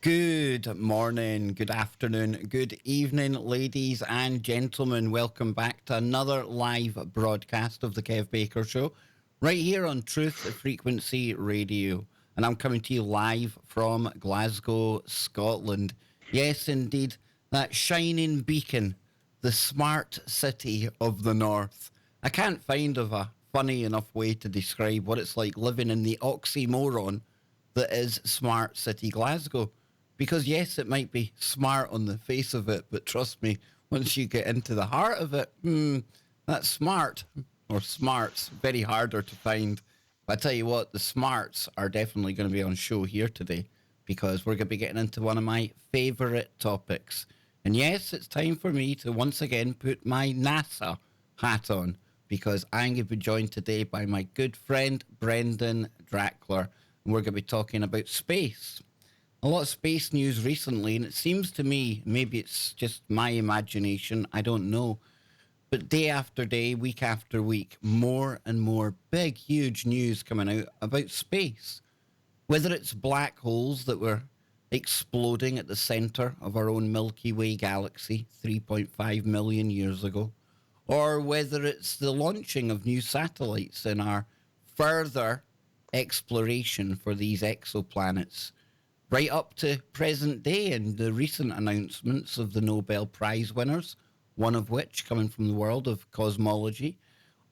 Good morning, good afternoon, good evening, ladies and gentlemen. Welcome back to another live broadcast of the Kev Baker Show, right here on Truth Frequency Radio. And I'm coming to you live from Glasgow, Scotland. Yes, indeed, that shining beacon, the smart city of the north. I can't find of a funny enough way to describe what it's like living in the oxymoron that is Smart City Glasgow. Because, yes, it might be smart on the face of it, but trust me, once you get into the heart of it, that smart or smarts very harder to find. But I tell you what, the smarts are definitely going to be on show here today because we're going to be getting into one of my favourite topics. And yes, it's time for me to once again put my NASA hat on because I'm going to be joined today by my good friend Brendan Drachler. And we're going to be talking about space. A lot of space news recently, and it seems to me, maybe it's just my imagination, I don't know, but day after day, week after week, more and more big, huge news coming out about space. Whether it's black holes that were exploding at the center of our own Milky Way galaxy 3.5 million years ago, or whether it's the launching of new satellites in our further exploration for these exoplanets right up to present day and the recent announcements of the Nobel Prize winners, one of which coming from the world of cosmology.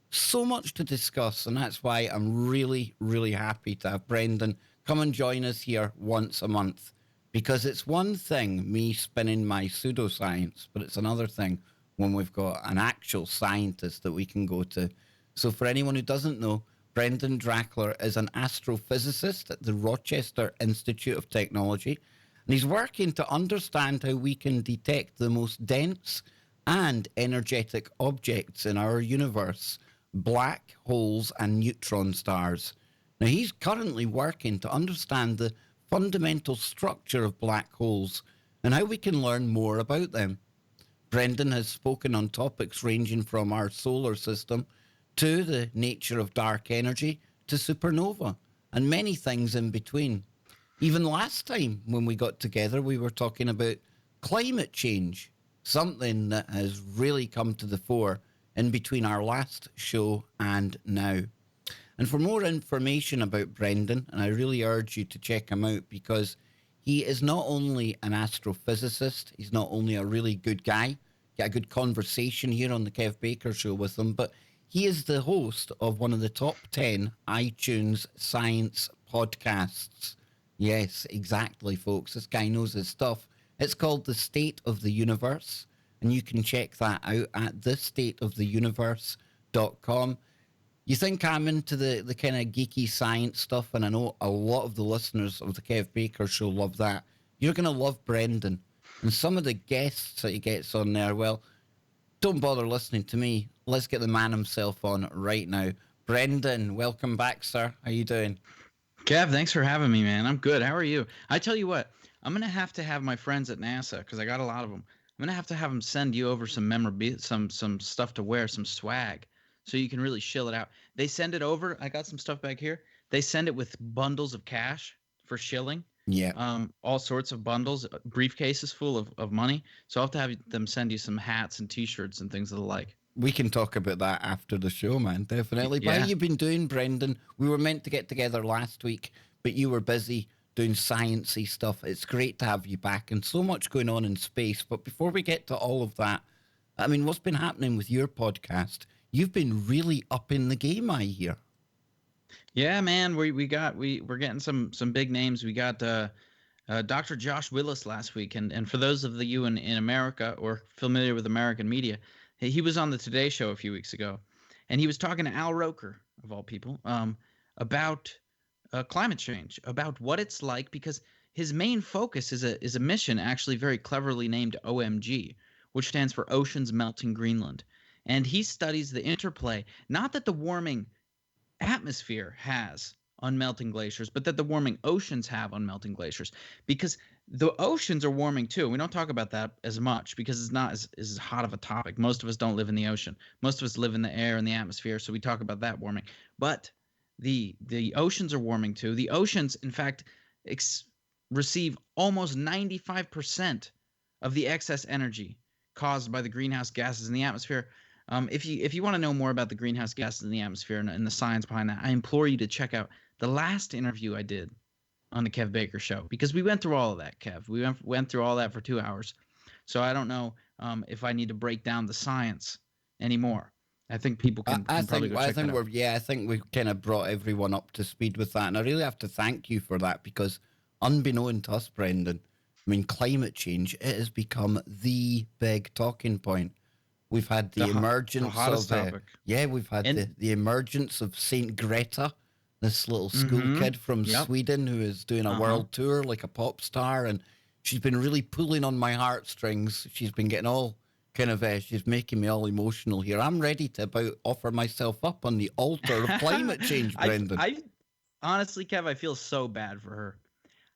So much to discuss, and that's why I'm really, really happy to have Brendan come and join us here once a month. Because it's one thing, me spinning my pseudoscience, but it's another thing when we've got an actual scientist that we can go to. So, for anyone who doesn't know, Brendan Drachler is an astrophysicist at the Rochester Institute of Technology, and he's working to understand how we can detect the most dense and energetic objects in our universe, black holes and neutron stars. Now, he's currently working to understand the fundamental structure of black holes and how we can learn more about them. Brendan has spoken on topics ranging from our solar system to the nature of dark energy to supernova and many things in between. Even last time when we got together, we were talking about climate change, something that has really come to the fore in between our last show and now. And for more information about Brendan, and I really urge you to check him out because he is not only an astrophysicist, he's not only a really good guy, get a good conversation here on the Kev Baker Show with him, but he is the host of one of the top 10 iTunes science podcasts. Yes, exactly, folks. This guy knows his stuff. It's called The State of the Universe, and you can check that out at thestateoftheuniverse.com. You think I'm into the kind of geeky science stuff, and I know a lot of the listeners of the Kev Baker Show love that. You're going to love Brendan. And some of the guests that he gets on there, well, don't bother listening to me. Let's get the man himself on right now. Brendan, welcome back, sir. How you doing? Kev, thanks for having me, man. I'm good. How are you? I tell you what, I'm gonna have to have my friends at NASA because I got a lot of them. I'm gonna have them send you over some memorabilia, some stuff to wear, some swag, so you can really shill it out. They send it over. I got some stuff back here. They send it with bundles of cash for shilling. Yeah, All sorts of bundles, briefcases full of money. So I'll have to have them send you some hats and T-shirts and things of the like. we can talk about that after the show, man. Definitely. But how Yeah. you been doing, Brendan? We were meant to get together last week, but you were busy doing sciencey stuff. It's great to have you back, and so much going on in space. But before we get to all of that, I mean, what's been happening with your podcast? You've been really up in the game, I hear. Yeah, man, we're getting some big names. We got Dr. Josh Willis last week, and for those of you in America or familiar with American media, he was on the Today Show a few weeks ago, and he was talking to Al Roker of all people about climate change, about what it's like, because his main focus is a mission actually very cleverly named OMG, which stands for Oceans Melting Greenland, and he studies the interplay, not that the warming atmosphere has on melting glaciers, but that the warming oceans have on melting glaciers. Because the oceans are warming too. We don't talk about that as much because it's not as hot of a topic. Most of us don't live in the ocean. Most of us live in the air and the atmosphere, so we talk about that warming. But the oceans are warming too. The oceans, in fact, receive almost 95% of the excess energy caused by the greenhouse gases in the atmosphere. If you want to know more about the greenhouse gases in the atmosphere and the science behind that, I implore you to check out the last interview I did on the Kev Baker Show, because we went through all of that, Kev. We went through all that for 2 hours. So I don't know if I need to break down the science anymore. I think people can probably go check that out. I think we've kind of brought everyone up to speed with that. And I really have to thank you for that, because unbeknown to us, Brendan, I mean, climate change, it has become the big talking point. We've had the emergence hottest of topic. we've had the emergence of Saint Greta, this little school kid from Sweden who is doing a world tour like a pop star, and she's been really pulling on my heartstrings. She's been getting all kind of she's making me all emotional here. I'm ready to about offer myself up on the altar of climate change, Brendan. I honestly, Kev, I feel so bad for her.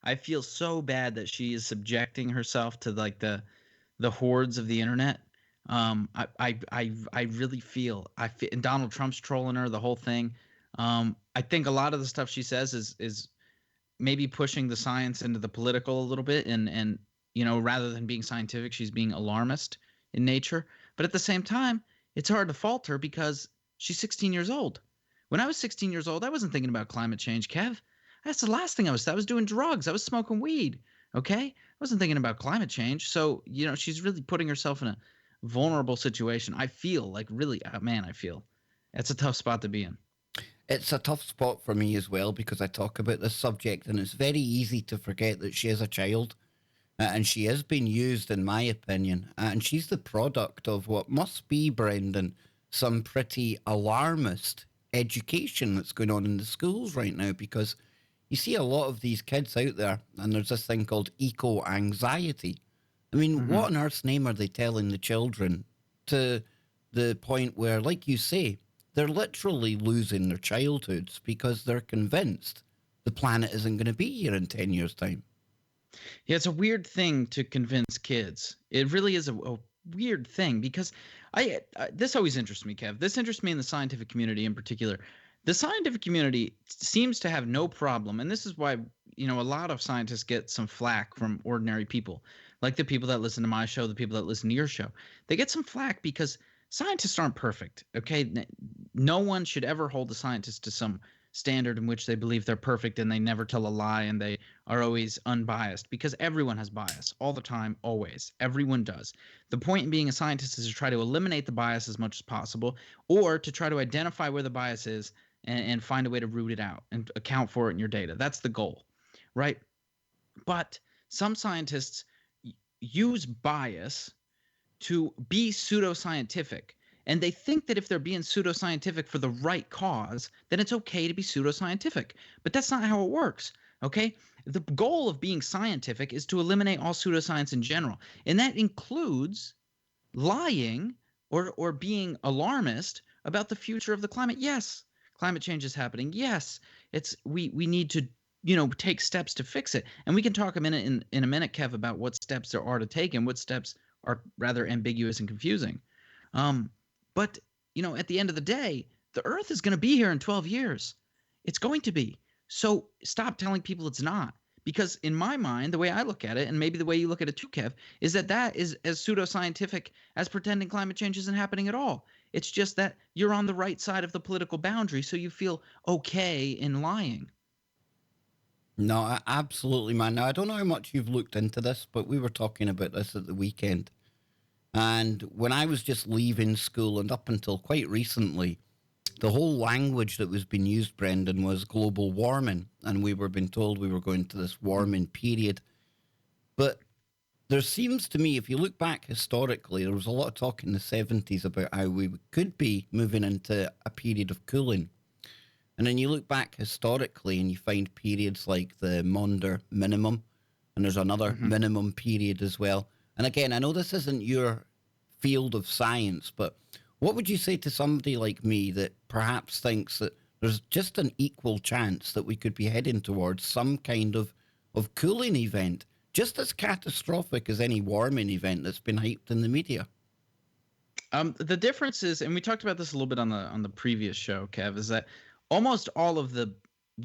I feel so bad that she is subjecting herself to like the hordes of the internet. I really feel and Donald Trump's trolling her, the whole thing. I think a lot of the stuff she says is maybe pushing the science into the political a little bit, and rather than being scientific, she's being alarmist in nature. But at the same time, it's hard to fault her because she's 16 years old. When I was 16 years old, I wasn't thinking about climate change, Kev. That's the last thing I was doing drugs. I was smoking weed. Okay. I wasn't thinking about climate change. So, she's really putting herself in a vulnerable situation. I feel like really, man, I feel it's a tough spot to be in. It's a tough spot for me as well, because I talk about this subject and it's very easy to forget that she is a child, and she is being used, in my opinion, and she's the product of what must be, Brendan, some pretty alarmist education that's going on in the schools right now, because you see a lot of these kids out there, and there's this thing called eco-anxiety. I mean, what on earth's name are they telling the children, to the point where, like you say, they're literally losing their childhoods because they're convinced the planet isn't going to be here in 10 years' time? Yeah, it's a weird thing to convince kids. It really is a weird thing, because this always interests me, Kev. This interests me in the scientific community in particular. The scientific community seems to have no problem, and this is why a lot of scientists get some flack from ordinary people, like the people that listen to my show, the people that listen to your show. They get some flack because scientists aren't perfect, okay? No one should ever hold a scientist to some standard in which they believe they're perfect and they never tell a lie and they are always unbiased, because everyone has bias all the time, always. Everyone does. The point in being a scientist is to try to eliminate the bias as much as possible, or to try to identify where the bias is and find a way to root it out and account for it in your data. That's the goal, right? But some scientists use bias to be pseudoscientific. And they think that if they're being pseudoscientific for the right cause, then it's okay to be pseudoscientific. But that's not how it works, okay? The goal of being scientific is to eliminate all pseudoscience in general. And that includes lying or being alarmist about the future of the climate. Yes, climate change is happening. Yes, we need to take steps to fix it. And we can talk in a minute, Kev, about what steps there are to take and what steps are rather ambiguous and confusing. But at the end of the day, the Earth is going to be here in 12 years. It's going to be. So stop telling people it's not. Because in my mind, the way I look at it, and maybe the way you look at it too, Kev, is that is as pseudoscientific as pretending climate change isn't happening at all. It's just that you're on the right side of the political boundary, so you feel okay in lying. No, absolutely, man. Now, I don't know how much you've looked into this, but we were talking about this at the weekend. And when I was just leaving school, and up until quite recently, the whole language that was being used, Brendan, was global warming. And we were being told we were going to this warming period. But there seems to me, if you look back historically, there was a lot of talk in the 70s about how we could be moving into a period of cooling. And then you look back historically and you find periods like the Maunder minimum, and there's another minimum period as well. And again, I know this isn't your field of science, but what would you say to somebody like me that perhaps thinks that there's just an equal chance that we could be heading towards some kind of cooling event, just as catastrophic as any warming event that's been hyped in the media? The difference is, and we talked about this a little bit on the previous show, Kev, is that almost all of the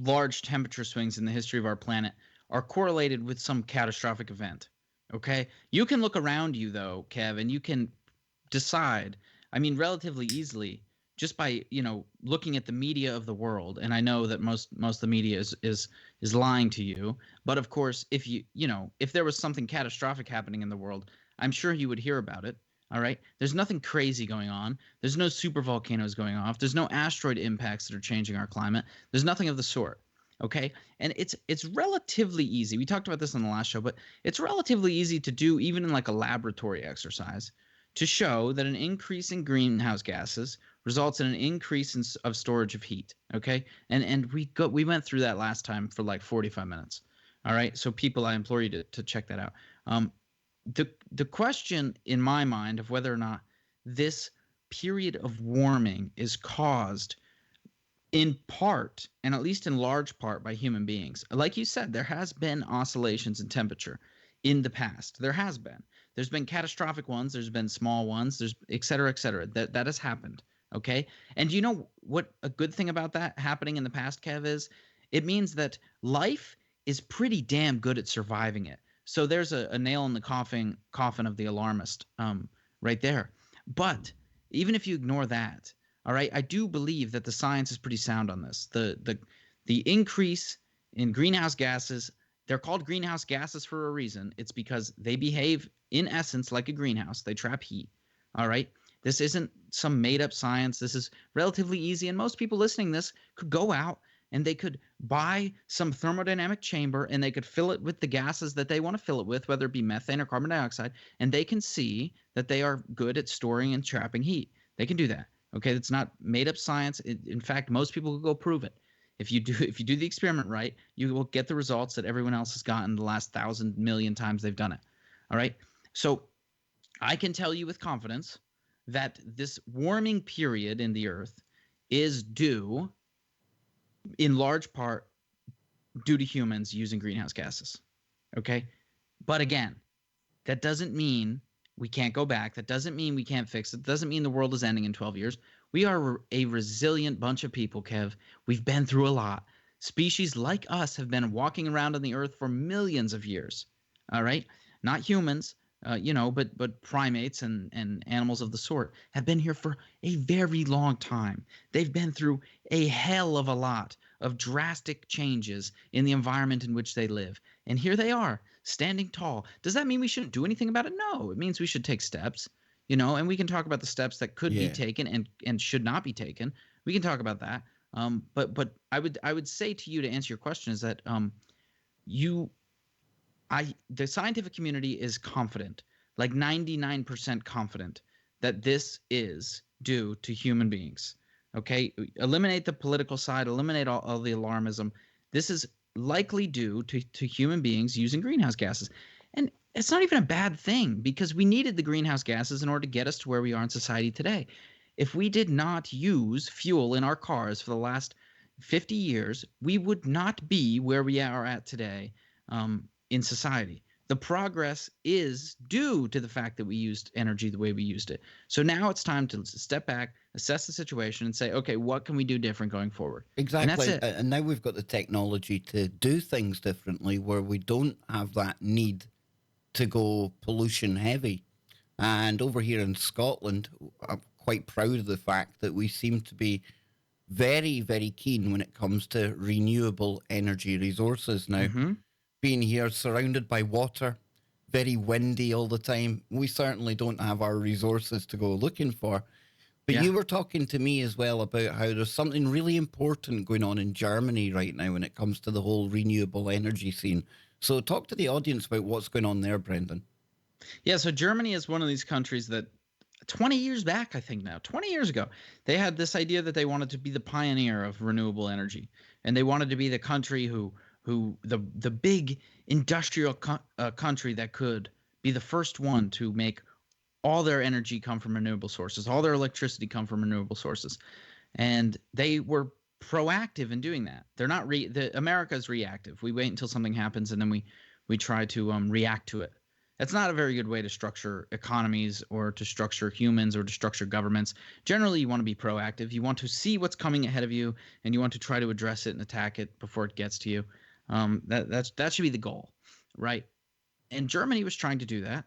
large temperature swings in the history of our planet are correlated with some catastrophic event. Okay, you can look around you though, Kev, and you can decide, I mean, relatively easily, just by looking at the media of the world. And I know that most of the media is lying to you, but of course, if if there was something catastrophic happening in the world, I'm sure you would hear about it. All right, there's nothing crazy going on. There's no super volcanoes going off. There's no asteroid impacts that are changing our climate. There's nothing of the sort. Okay, and it's relatively easy. We talked about this on the last show, but it's relatively easy to do, even in like a laboratory exercise, to show that an increase in greenhouse gases results in an increase of storage of heat. Okay, and we went through that last time for like 45 minutes. All right, so people, I implore you to check that out. The question in my mind of whether or not this period of warming is caused in part, and at least in large part, by human beings. Like you said, there has been oscillations in temperature in the past. There's been catastrophic ones, there's been small ones, there's et cetera, that has happened. Okay, and you know what a good thing about that happening in the past, Kev, is it means that life is pretty damn good at surviving it. So there's a nail in the coffin of the alarmist, right there. But even if you ignore that, all right, I do believe that the science is pretty sound on this. The increase in greenhouse gases, they're called greenhouse gases for a reason. It's because they behave in essence like a greenhouse. They trap heat. All right. This isn't some made up science. This is relatively easy. And most people listening to this could go out and they could buy some thermodynamic chamber and they could fill it with the gases that they want to fill it with, whether it be methane or carbon dioxide, and they can see that they are good at storing and trapping heat. They can do that. Okay, it's not made up science. In fact, most people will go prove it. If you do the experiment right, you will get the results that everyone else has gotten the last 1,000 million times they've done it. All right. So I can tell you with confidence that this warming period in the Earth is due, in large part, due to humans using greenhouse gases. Okay. But again, that doesn't mean we can't go back. That doesn't mean we can't fix it. It doesn't mean the world is ending in 12 years. We are a resilient bunch of people, Kev. We've been through a lot. Species like us have been walking around on the earth for millions of years. All right? Not humans, but primates and animals of the sort have been here for a very long time. They've been through a hell of a lot of drastic changes in the environment in which they live. And here they are, standing tall. Does that mean we shouldn't do anything about it? No, it means we should take steps, and we can talk about the steps that could be taken and should not be taken. We can talk about that. But I would say to you, to answer your question, is that the scientific community is confident, like 99% confident, that this is due to human beings. Okay, eliminate the political side, eliminate all the alarmism. This is likely due to human beings using greenhouse gases. And it's not even a bad thing, because we needed the greenhouse gases in order to get us to where we are in society today. If we did not use fuel in our cars for the last 50 years, we would not be where we are at today in society. The progress is due to the fact that we used energy the way we used it. So now it's time to step back, assess the situation, and say, okay, what can we do different going forward? Exactly. And that's it. And now we've got the technology to do things differently, where we don't have that need to go pollution heavy. And over here in Scotland, I'm quite proud of the fact that we seem to be very, very keen when it comes to renewable energy resources now. Mm-hmm. Being here surrounded by water, very windy all the time, we certainly don't have our resources to go looking for. But Yeah. you were talking to me as well about how there's something really important going on in Germany right now when it comes to the whole renewable energy scene. So talk to the audience about what's going on there, Brendan. Yeah, so Germany is one of these countries that 20 years back, I think now, 20 years ago, they had this idea that they wanted to be the pioneer of renewable energy. And they wanted to be the country the big industrial country that could be the first one to make all their energy come from renewable sources, all their electricity come from renewable sources. And they were proactive in doing that. They're not America is reactive. We wait until something happens and then we try to react to it. That's not a very good way to structure economies or to structure humans or to structure governments. Generally, you want to be proactive. You want to see what's coming ahead of you, and you want to try to address it and attack it before it gets to you. That should be the goal, right? And Germany was trying to do that,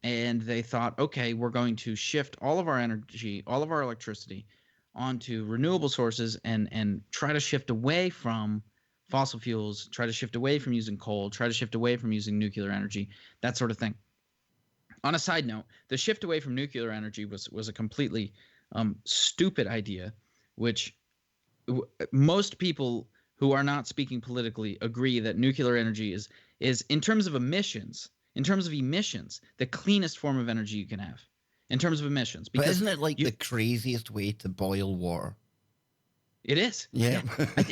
and they thought, okay, we're going to shift all of our energy, all of our electricity onto renewable sources, and try to shift away from fossil fuels, try to shift away from using coal, try to shift away from using nuclear energy, that sort of thing. On a side note, the shift away from nuclear energy was a completely stupid idea, which most people who are not speaking politically agree that nuclear energy is in terms of emissions, the cleanest form of energy you can have in terms of emissions. But Because isn't it like the craziest way to boil water? it is. Yeah.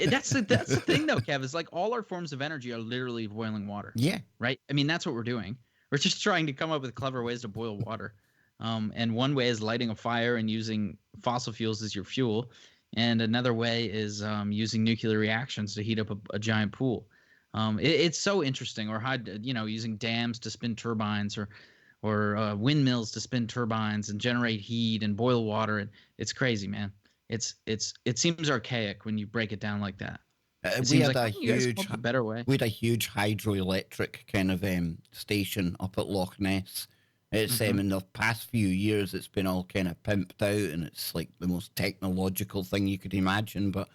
That's the thing though, Kev, is like all our forms of energy are literally boiling water. Yeah. Right? I mean, that's what we're doing. We're just trying to come up with clever ways to boil water. And one way is lighting a fire and using fossil fuels as your fuel. And another way is using nuclear reactions to heat up a giant pool. It's so interesting. Or using dams to spin turbines, or windmills to spin turbines and generate heat and boil water. And it's crazy, man. It seems archaic when you break it down like that. It We seems had like, a you guys come huge, up with a better way. we had a huge hydroelectric kind of station up at Loch Ness. It's Mm-hmm. in the past few years, it's been all kind of pimped out, and it's like the most technological thing you could imagine. But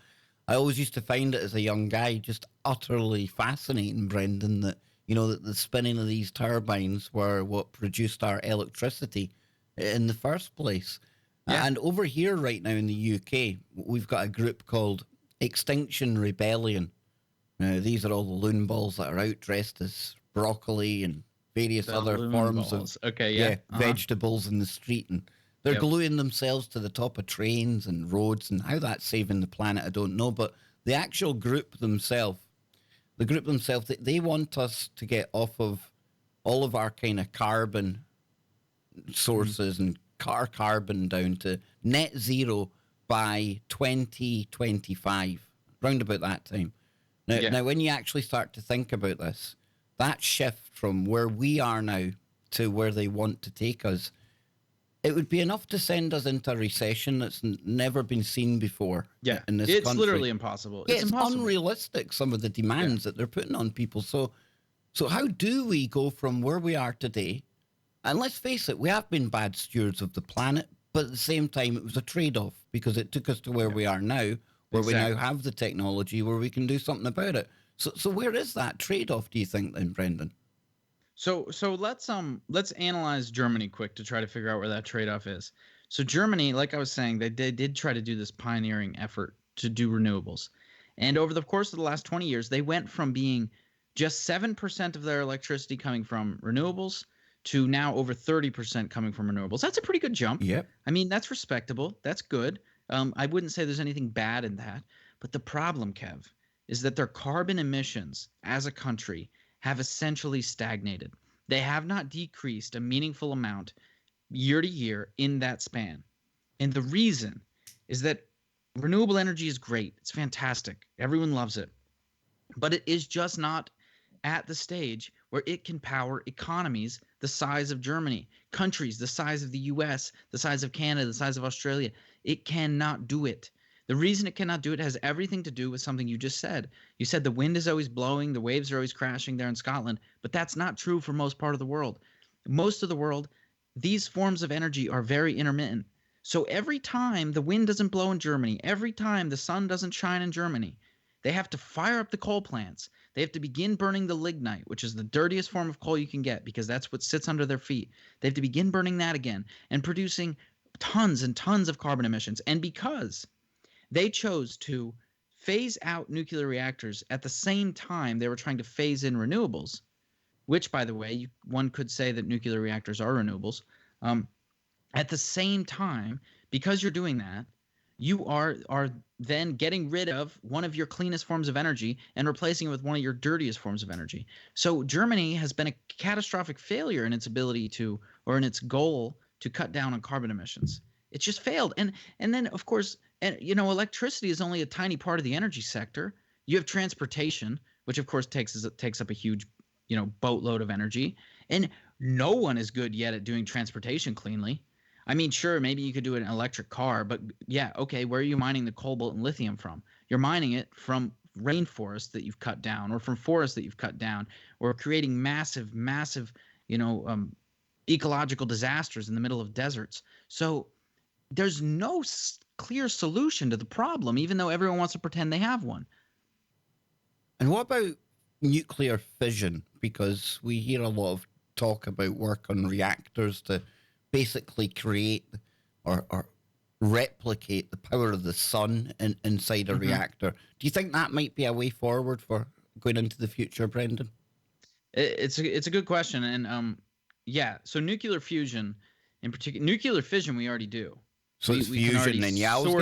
I always used to find it as a young guy just utterly fascinating, Brendan, that that the spinning of these turbines were what produced our electricity in the first place. Yeah. And over here right now in the UK, we've got a group called Extinction Rebellion. Now, these are all the loon balls that are out dressed as broccoli and various The other loon forms balls. of Okay, yeah. Uh-huh. vegetables in the street, and they're Yep. gluing themselves to the top of trains and roads, and how that's saving the planet, I don't know. But the actual group themselves, they want us to get off of all of our kind of carbon sources and car carbon down to net zero by 2025, round about that time. Now, Yeah. now, when you actually start to think about this, that shift from where we are now to where they want to take us, it would be enough to send us into a recession that's never been seen before Yeah. in this It's country. literally impossible. Yeah, It's it's impossible. unrealistic, some of the demands that they're putting on people. So how do we go from where we are today? And let's face it, we have been bad stewards of the planet, but at the same time, it was a trade-off because it took us to where we are now, where we now Exactly. have the technology where we can do something about it. So where is that trade-off, do you think, then, Brendan? So let's analyze Germany quick to try to figure out where that trade-off is. So Germany, like I was saying, they did try to do this pioneering effort to do renewables. And over the course of the last 20 years, they went from being just 7% of their electricity coming from renewables to now over 30% coming from renewables. That's a pretty good jump. Yep. I mean, that's respectable. That's good. I wouldn't say there's anything bad in that. But the problem, Kev, is that their carbon emissions as a country have essentially stagnated. They have not decreased a meaningful amount year to year in that span. And the reason is that renewable energy is great. It's fantastic. Everyone loves it. But it is just not at the stage where it can power economies the size of Germany, countries the size of the US, the size of Canada, the size of Australia. It cannot do it. The reason it cannot do it has everything to do with something you just said. You said the wind is always blowing, the waves are always crashing there in Scotland, but that's not true for most part of the world. Most of the world, these forms of energy are very intermittent. So every time the wind doesn't blow in Germany, every time the sun doesn't shine in Germany, they have to fire up the coal plants. They have to begin burning the lignite, which is the dirtiest form of coal you can get because that's what sits under their feet. They have to begin burning that again and producing tons and tons of carbon emissions. And because they chose to phase out nuclear reactors at the same time they were trying to phase in renewables, which, by the way, one could say that nuclear reactors are renewables. At the same time, because you're doing that, you are then getting rid of one of your cleanest forms of energy and replacing it with one of your dirtiest forms of energy. So Germany has been a catastrophic failure in its ability to, or in its goal to cut down on carbon emissions. It's just failed. And then, of course, electricity is only a tiny part of the energy sector. You have transportation, which of course takes up a huge, boatload of energy. And no one is good yet at doing transportation cleanly. I mean, sure, maybe you could do an electric car, but yeah, okay, where are you mining the cobalt and lithium from? You're mining it from rainforests that you've cut down, or from forests that you've cut down, or creating massive, massive, ecological disasters in the middle of deserts. So there's no clear solution to the problem, even though everyone wants to pretend they have one. And what about nuclear fission? Because we hear a lot of talk about work on reactors to basically create or replicate the power of the sun inside a reactor. Do you think that might be a way forward for going into the future, Brendan? It's a good question, and so nuclear fusion, in particular, nuclear fission, we already do. So it's fusion, then I always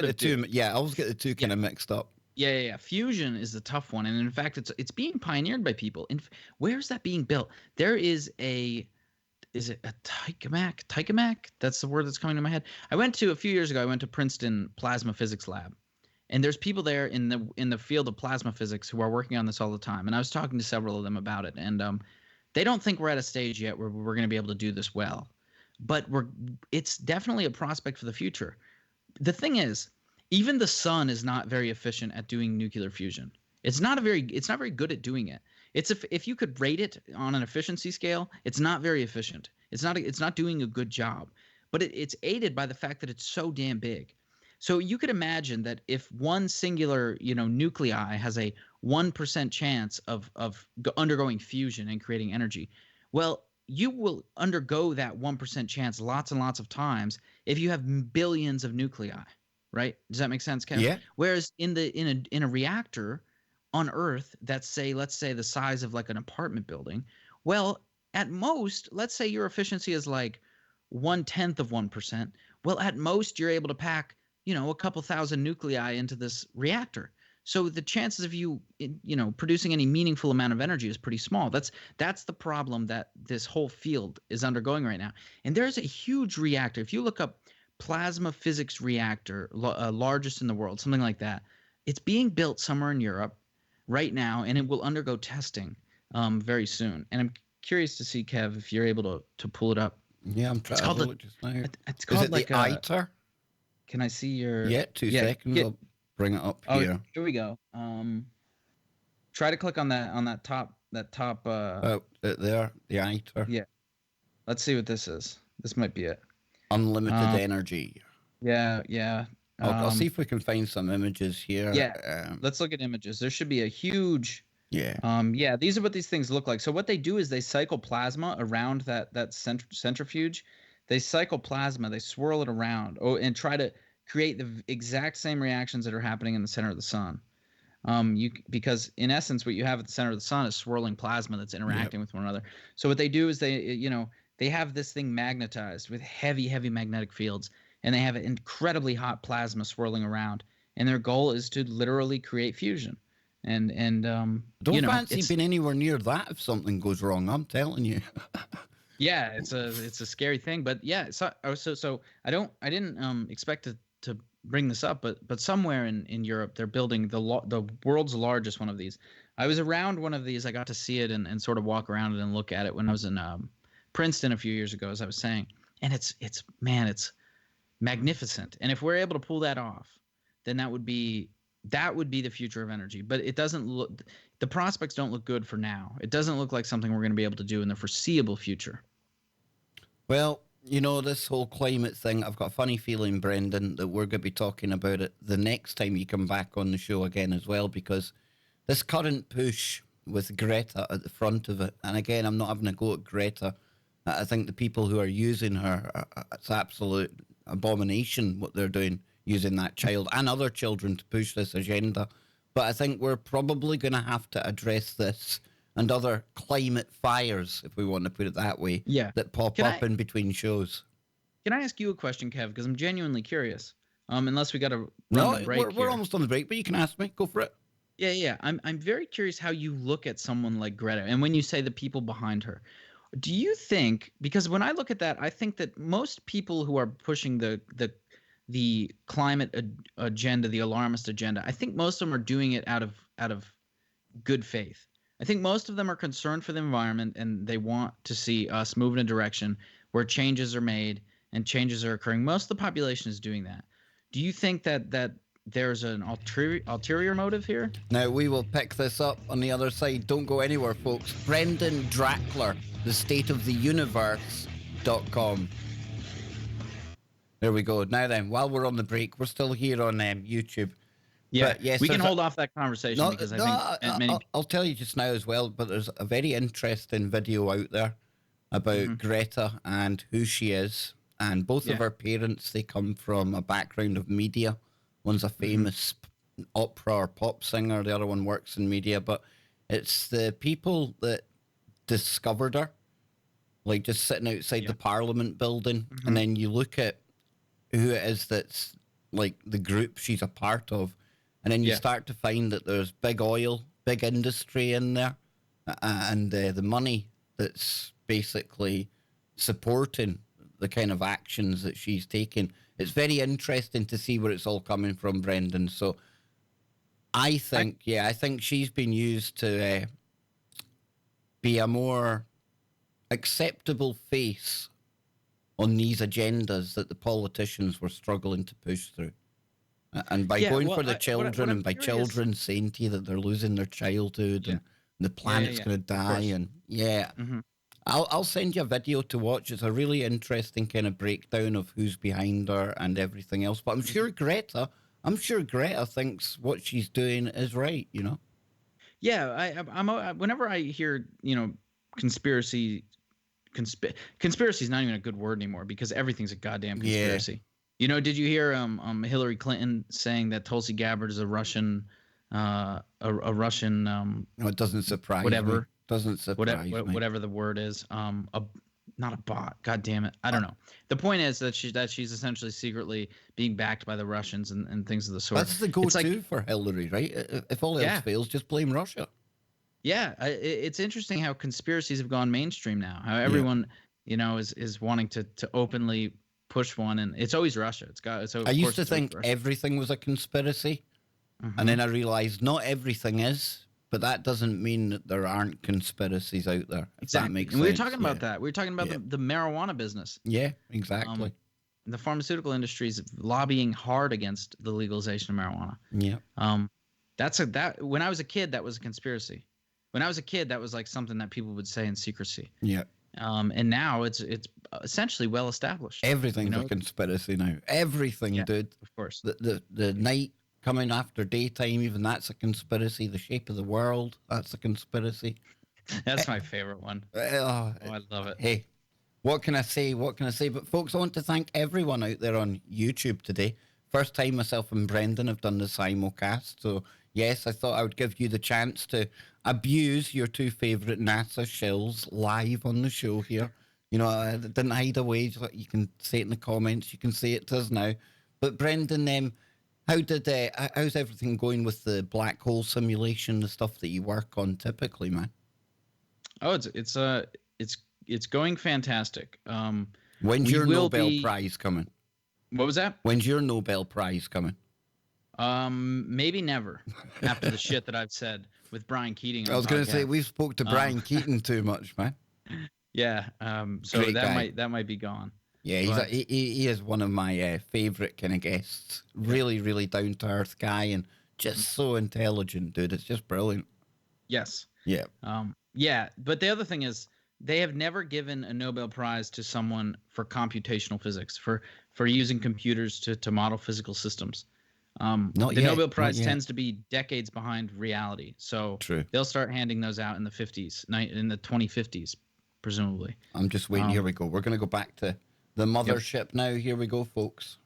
get the two kind of mixed up. Yeah. Fusion is the tough one, and in fact, it's being pioneered by people. And where's that being built? There is is it a Tokamak? That's the word that's coming to my head. A few years ago, I went to Princeton Plasma Physics Lab, and there's people there in the field of plasma physics who are working on this all the time. And I was talking to several of them about it, and they don't think we're at a stage yet where we're going to be able to do this well, but it's definitely a prospect for the future. The thing is, even the sun is not very efficient at doing nuclear fusion. It's not very good at doing it. If you could rate it on an efficiency scale, it's not very efficient. It's not doing a good job. But it's aided by the fact that it's so damn big. So you could imagine that if one singular nuclei has a 1% chance of undergoing fusion and creating energy, well, you will undergo that 1% chance lots and lots of times if you have billions of nuclei, right? Does that make sense, Kev? Yeah. Whereas in a reactor on Earth that's let's say the size of like an apartment building, well, at most, let's say your efficiency is like 1/10 of 1%. Well, at most you're able to pack a couple thousand nuclei into this reactor. So the chances of you producing any meaningful amount of energy is pretty small. That's the problem that this whole field is undergoing right now. And there's a huge reactor. If you look up plasma physics reactor, largest in the world, something like that, it's being built somewhere in Europe right now, and it will undergo testing very soon. And I'm curious to see, Kev, if you're able to pull it up. Yeah, I'm trying to look just now. It's called Is it like the ITER? Can I see your? Yeah, 2 seconds. I'll bring it up here. Here we go. Try to click on that top. There, the ITER. Yeah. Let's see what this is. This might be it. Unlimited energy. Yeah. I'll see if we can find some images here. Yeah. Let's look at images. There should be a huge. Yeah. These are what these things look like. So what they do is they cycle plasma around that centrifuge. They cycle plasma, they swirl it around, and try to create the exact same reactions that are happening in the center of the sun. Because in essence, what you have at the center of the sun is swirling plasma that's interacting with one another. So what they do is they have this thing magnetized with heavy, heavy magnetic fields, and they have an incredibly hot plasma swirling around. And their goal is to literally create fusion. And don't fancy being anywhere near that if something goes wrong. I'm telling you. Yeah, it's a scary thing, but yeah. So I didn't expect to bring this up, but somewhere in Europe they're building the world's largest one of these. I was around one of these. I got to see it and sort of walk around it and look at it when I was in Princeton a few years ago, as I was saying. And it's magnificent. And if we're able to pull that off, then that would be the future of energy. But it doesn't look. The prospects don't look good for now. It doesn't look like something we're going to be able to do in the foreseeable future. Well, this whole climate thing, I've got a funny feeling, Brendan, that we're going to be talking about it the next time you come back on the show again as well, because this current push with Greta at the front of it, and again, I'm not having a go at Greta. I think the people who are using her, it's absolute abomination what they're doing, using that child and other children to push this agenda. But I think we're probably going to have to address this and other climate fires, if we want to put it that way, that pop up in between shows. Can I ask you a question, Kev? Because I'm genuinely curious. Unless we got to run the break we're almost on the break, but you can ask me. Go for it. Yeah. I'm very curious how you look at someone like Greta, and when you say the people behind her. Do you think, because when I look at that, I think that most people who are pushing the climate agenda, the alarmist agenda, I think most of them are doing it out of good faith. I think most of them are concerned for the environment, and they want to see us move in a direction where changes are made and changes are occurring. Most of the population is doing that. Do you think that there's an ulterior motive here. Now, we will pick this up on the other side. Don't go anywhere, folks. Brendan Drachler, thestateoftheuniverse.com. There we go. Now then, while we're on the break, we're still here on YouTube. Yeah, but yes, we can hold off that conversation because I think I'll tell you just now as well, but there's a very interesting video out there about Greta and who she is. And both of her parents, they come from a background of media. One's a famous opera or pop singer. The other one works in media. But it's the people that discovered her, like just sitting outside the Parliament building. And then you look at who it is that's like the group she's a part of. And then you start to find that there's big oil, big industry in there. And the money that's basically supporting the kind of actions that she's taking. It's very interesting to see where it's all coming from, Brendan. So I think she's been used to be a more acceptable face on these agendas that the politicians were struggling to push through. And by going for the children and by children saying to you that they're losing their childhood and the planet's going to die. And I'll send you a video to watch. It's a really interesting kind of breakdown of who's behind her and everything else. But I'm sure Greta thinks what she's doing is right, you know? Yeah, I'm whenever I hear, conspiracy is not even a good word anymore because everything's a goddamn conspiracy. Yeah. Did you hear Hillary Clinton saying that Tulsi Gabbard is a Russian no, it doesn't surprise whatever. me. Doesn't surprise me. Whatever the word is, not a bot. God damn it, I don't know. The point is that she's essentially secretly being backed by the Russians and things of the sort. That's the go-to for Hillary, right? If all else fails, just blame Russia. Yeah, it's interesting how conspiracies have gone mainstream now. How everyone, is wanting to openly push one, and it's always Russia. I used to think everything was a conspiracy, and then I realized not everything is. But that doesn't mean that there aren't conspiracies out there. Exactly. That makes sense. We were talking about that. We were talking about the marijuana business. Yeah, exactly. The pharmaceutical industry is lobbying hard against the legalization of marijuana. Yeah. When I was a kid, that was a conspiracy. When I was a kid, that was like something that people would say in secrecy. Yeah. And now it's essentially well established. Everything's a conspiracy now. Everything, dude. Of course. The night coming after daytime, even that's a conspiracy. The shape of the world, that's a conspiracy. That's my favorite one. I love it. Hey, what can I say? But folks, I want to thank everyone out there on YouTube today. First time myself and Brendan have done the simulcast. So yes, I thought I would give you the chance to abuse your two favorite NASA shills live on the show here. I didn't hide away. You can say it in the comments. You can say it to us now. But Brendan, how's everything going with the black hole simulation, the stuff that you work on typically, man? Oh, it's going fantastic. When's your Nobel Prize coming? What was that? When's your Nobel Prize coming? Maybe never. After the shit that I've said with Brian Keating. I was going to say we've spoke to Brian Keating too much, man. Yeah. So that might be gone. Yeah, he is one of my favorite kind of guests. Really, really down to earth guy and just so intelligent, dude. It's just brilliant. Yes. Yeah. Yeah, but the other thing is they have never given a Nobel Prize to someone for computational physics, for using computers to model physical systems. Nobel Prize tends to be decades behind reality. So they'll start handing those out in the 2050s, presumably. I'm just waiting. Here we go. We're going to go back to the mothership now. Here we go, folks.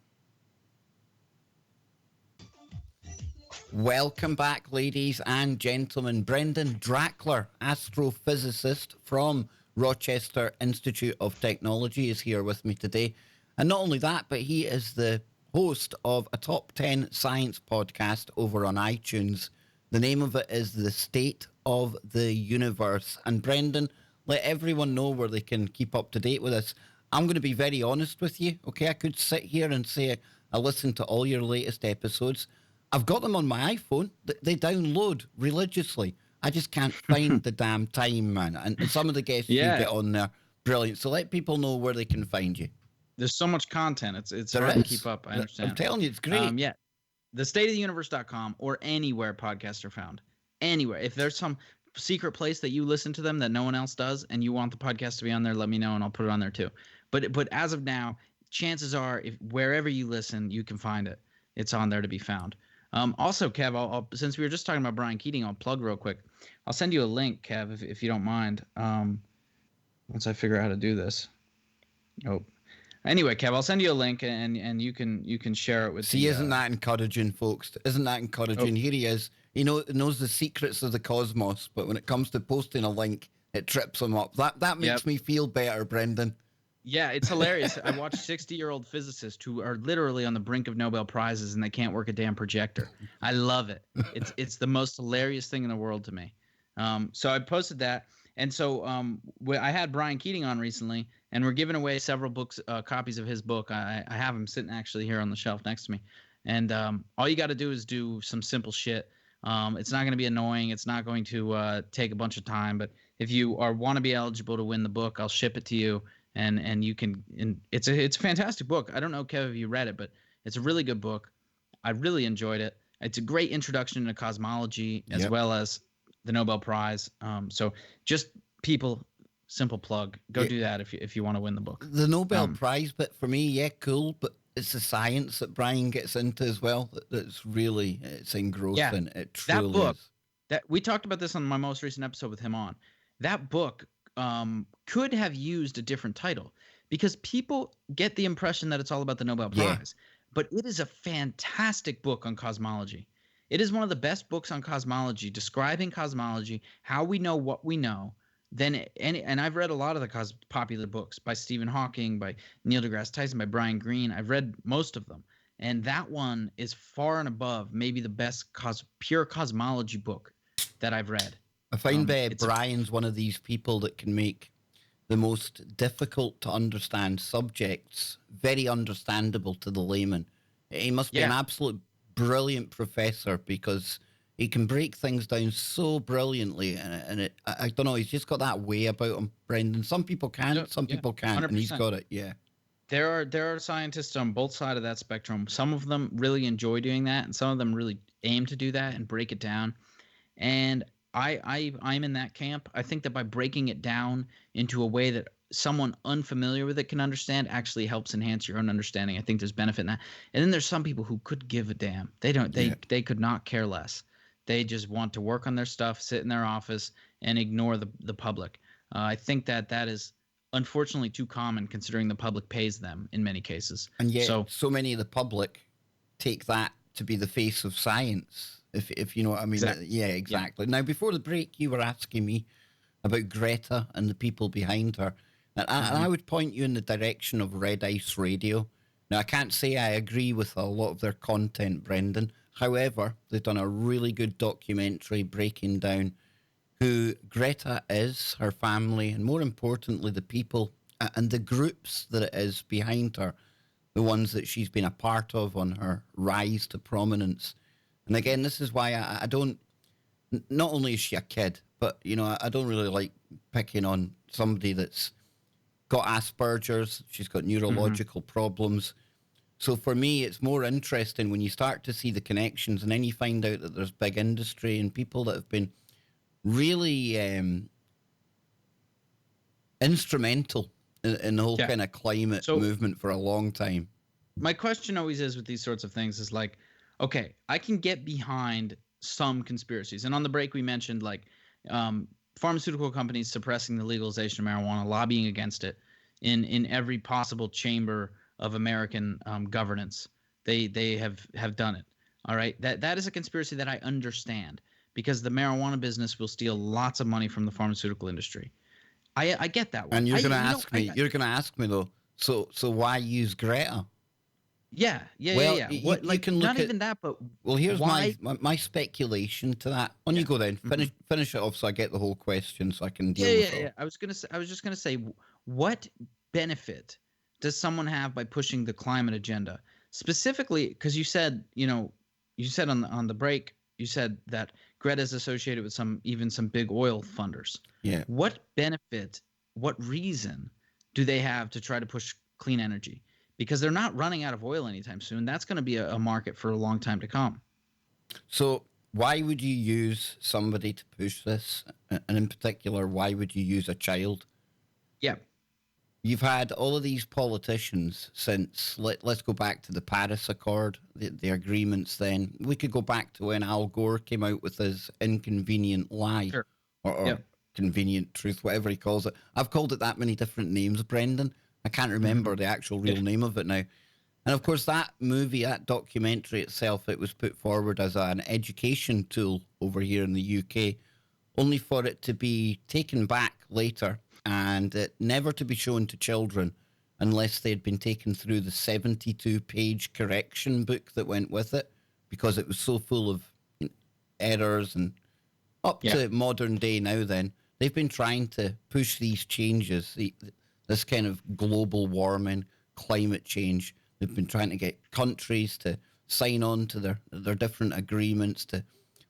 Welcome back, ladies and gentlemen. Brendan Drachler, astrophysicist from Rochester Institute of Technology, is here with me today. And not only that, but he is the host of a top 10 science podcast over on iTunes. The name of it is The State of the Universe. And Brendan, let everyone know where they can keep up to date with us. I'm going to be very honest with you, okay? I could sit here and say I listen to all your latest episodes. I've got them on my iPhone. They download religiously. I just can't find the damn time, man. And some of the guests you get on there, brilliant. So let people know where they can find you. There's so much content. It's hard to keep up. I understand. I'm telling you, it's great. Yeah. thestateoftheuniverse.com or anywhere podcasts are found. Anywhere. If there's some secret place that you listen to them that no one else does and you want the podcast to be on there, let me know and I'll put it on there too. But as of now, chances are if wherever you listen, you can find it. It's on there to be found. Also, Kev, since we were just talking about Brian Keating, I'll plug real quick. I'll send you a link, Kev, if you don't mind. Once I figure out how to do this. Oh, anyway, Kev, I'll send you a link and you can share it with. See, isn't that encouraging, folks? Isn't that encouraging? Here he is. He knows the secrets of the cosmos, but when it comes to posting a link, it trips him up. That makes me feel better, Brendan. Yeah, it's hilarious. I watch 60-year-old physicists who are literally on the brink of Nobel Prizes and they can't work a damn projector. I love it. It's the most hilarious thing in the world to me. So I posted that. And so I had Brian Keating on recently, and we're giving away several books, copies of his book. I have them sitting actually here on the shelf next to me. And all you got to do is do some simple shit. It's not going to be annoying. It's not going to take a bunch of time. But if you want to be eligible to win the book, I'll ship it to you. And you can. And it's a fantastic book. I don't know, Kev, if you read it, but it's a really good book. I really enjoyed it. It's a great introduction to cosmology as well as the Nobel Prize. So just people, simple plug. Go do that if you want to win the book. The Nobel Prize bit for me, cool, but it's the science that Brian gets into as well that's really it's engrossing. Yeah, it truly that book is. that we talked about this on my most recent episode with him on. That book could have used a different title because people get the impression that it's all about the Nobel Prize, but it is a fantastic book on cosmology. It is one of the best books on cosmology, describing cosmology, how we know what we know. And I've read a lot of the popular books by Stephen Hawking, by Neil deGrasse Tyson, by Brian Greene. I've read most of them. And that one is far and above maybe the best pure cosmology book that I've read. I find Brian's one of these people that can make the most difficult to understand subjects very understandable to the layman. He must be an absolute brilliant professor because he can break things down so brilliantly, and I don't know, he's just got that way about him, Brendan. Some people can, some people can't, 100%. And he's got it. There are scientists on both sides of that spectrum. Some of them really enjoy doing that, and some of them really aim to do that and break it down. And I'm in that camp. I think that by breaking it down into a way that someone unfamiliar with it can understand actually helps enhance your own understanding. I think there's benefit in that. And then there's some people who could give a damn. They could not care less. They just want to work on their stuff, sit in their office, and ignore the public. I think that is unfortunately too common considering the public pays them in many cases. And yet so many of the public take that to be the face of science. If you know what I mean. Exactly. Yeah, exactly. Now, before the break, you were asking me about Greta and the people behind her. And I would point you in the direction of Red Ice Radio. Now, I can't say I agree with a lot of their content, Brendan. However, they've done a really good documentary breaking down who Greta is, her family, and more importantly, the people and the groups that it is behind her, the ones that she's been a part of on her rise to prominence. And again, this is why I don't, not only is she a kid, but, you know, I don't really like picking on somebody that's got Asperger's, she's got neurological problems. So for me, it's more interesting when you start to see the connections and then you find out that there's big industry and people that have been really instrumental in the whole kind of climate movement for a long time. My question always is with these sorts of things is like, okay, I can get behind some conspiracies. And on the break, we mentioned like pharmaceutical companies suppressing the legalization of marijuana, lobbying against it in every possible chamber of American governance. They have done it. All right. That is a conspiracy that I understand because the marijuana business will steal lots of money from the pharmaceutical industry. I get that one. And you're going to ask me though, so why use Greta? Yeah. What, like, you can look not even that, but well, here's my speculation to that. On you go then. Finish it off so I get the whole question so I can deal with it. Yeah. I was just gonna say, what benefit does someone have by pushing the climate agenda? Specifically, because you said on the break, you said that Greta is associated with some big oil funders. Yeah. What benefit, what reason do they have to try to push clean energy? because they're not running out of oil anytime soon. That's going to be a market for a long time to come. So why would you use somebody to push this? And in particular, why would you use a child? Yeah. You've had all of these politicians since, let's go back to the Paris Accord, the agreements then. We could go back to when Al Gore came out with his inconvenient lie, Sure. or Yep. convenient truth, whatever he calls it. I've called it that many different names, Brendan. I can't remember the actual real name of it now. And of course, that movie, that documentary itself, it was put forward as an education tool over here in the UK, only for it to be taken back later and never to be shown to children unless they'd been taken through the 72-page correction book that went with it, because it was so full of errors. And up to modern day now, then, they've been trying to push these changes, this kind of global warming, climate change. They've been trying to get countries to sign on to their different agreements to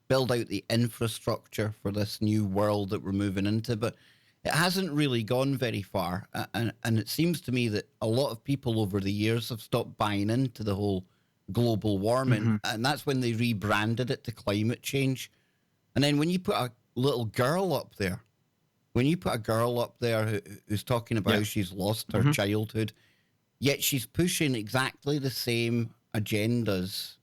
build out the infrastructure for this new world that we're moving into. But it hasn't really gone very far. And it seems to me that a lot of people over the years have stopped buying into the whole global warming. And that's when they rebranded it to climate change. And then when you put a little girl up there, who's talking about how she's lost her childhood, yet she's pushing exactly the same agendas,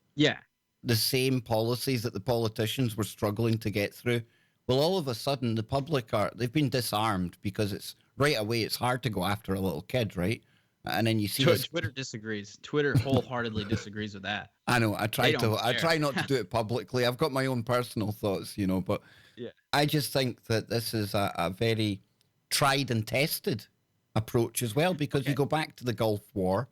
the same policies that the politicians were struggling to get through. Well, all of a sudden, the public they've been disarmed, because it's right away, it's hard to go after a little kid, right? And then you see Twitter disagrees. Twitter wholesheartedly disagrees with that. I know. I try not to do it publicly. I've got my own personal thoughts, but I just think that this is a very tried and tested approach as well, because you go back to the Gulf War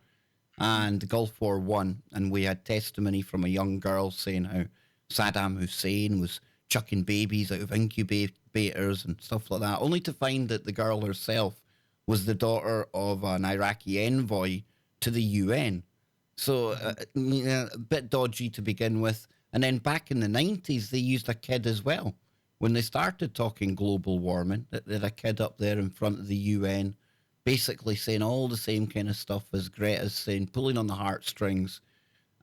and Gulf War I, and we had testimony from a young girl saying how Saddam Hussein was chucking babies out of incubators and stuff like that, only to find that the girl herself was the daughter of an Iraqi envoy to the UN. So a bit dodgy to begin with. And then back in the 90s, they used a kid as well. When they started talking global warming, they had a kid up there in front of the UN, basically saying all the same kind of stuff as Greta's saying, pulling on the heartstrings.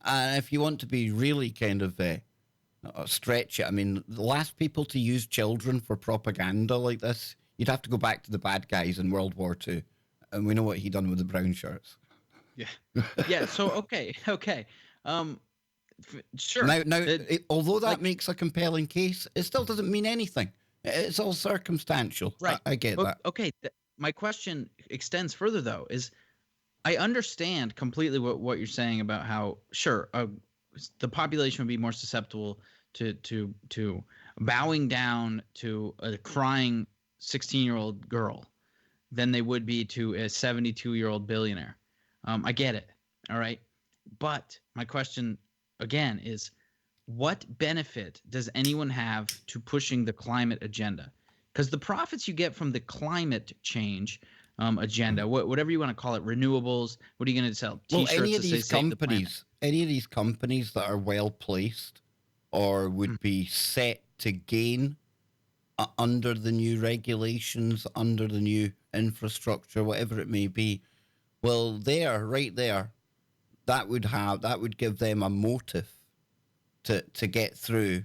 And if you want to be really kind of stretch it, I mean, the last people to use children for propaganda like this, you'd have to go back to the bad guys in World War II. And we know what he done with the brown shirts. Yeah. So, okay. Sure. Now, although that makes a compelling case, it still doesn't mean anything. It's all circumstantial. Right. I get that. Okay. My question extends further, though, is I understand completely what you're saying about how, sure, the population would be more susceptible to bowing down to a crying 16-year-old girl than they would be to a 72-year-old billionaire. I get it. All right. But my question again is, what benefit does anyone have to pushing the climate agenda? Because the profits you get from the climate change agenda, whatever you want to call it, renewables, what are you going to sell? T-shirts any of that these say companies that are well placed or would be set to gain under the new regulations, under the new infrastructure, whatever it may be, well, right there, that would give them a motive to get through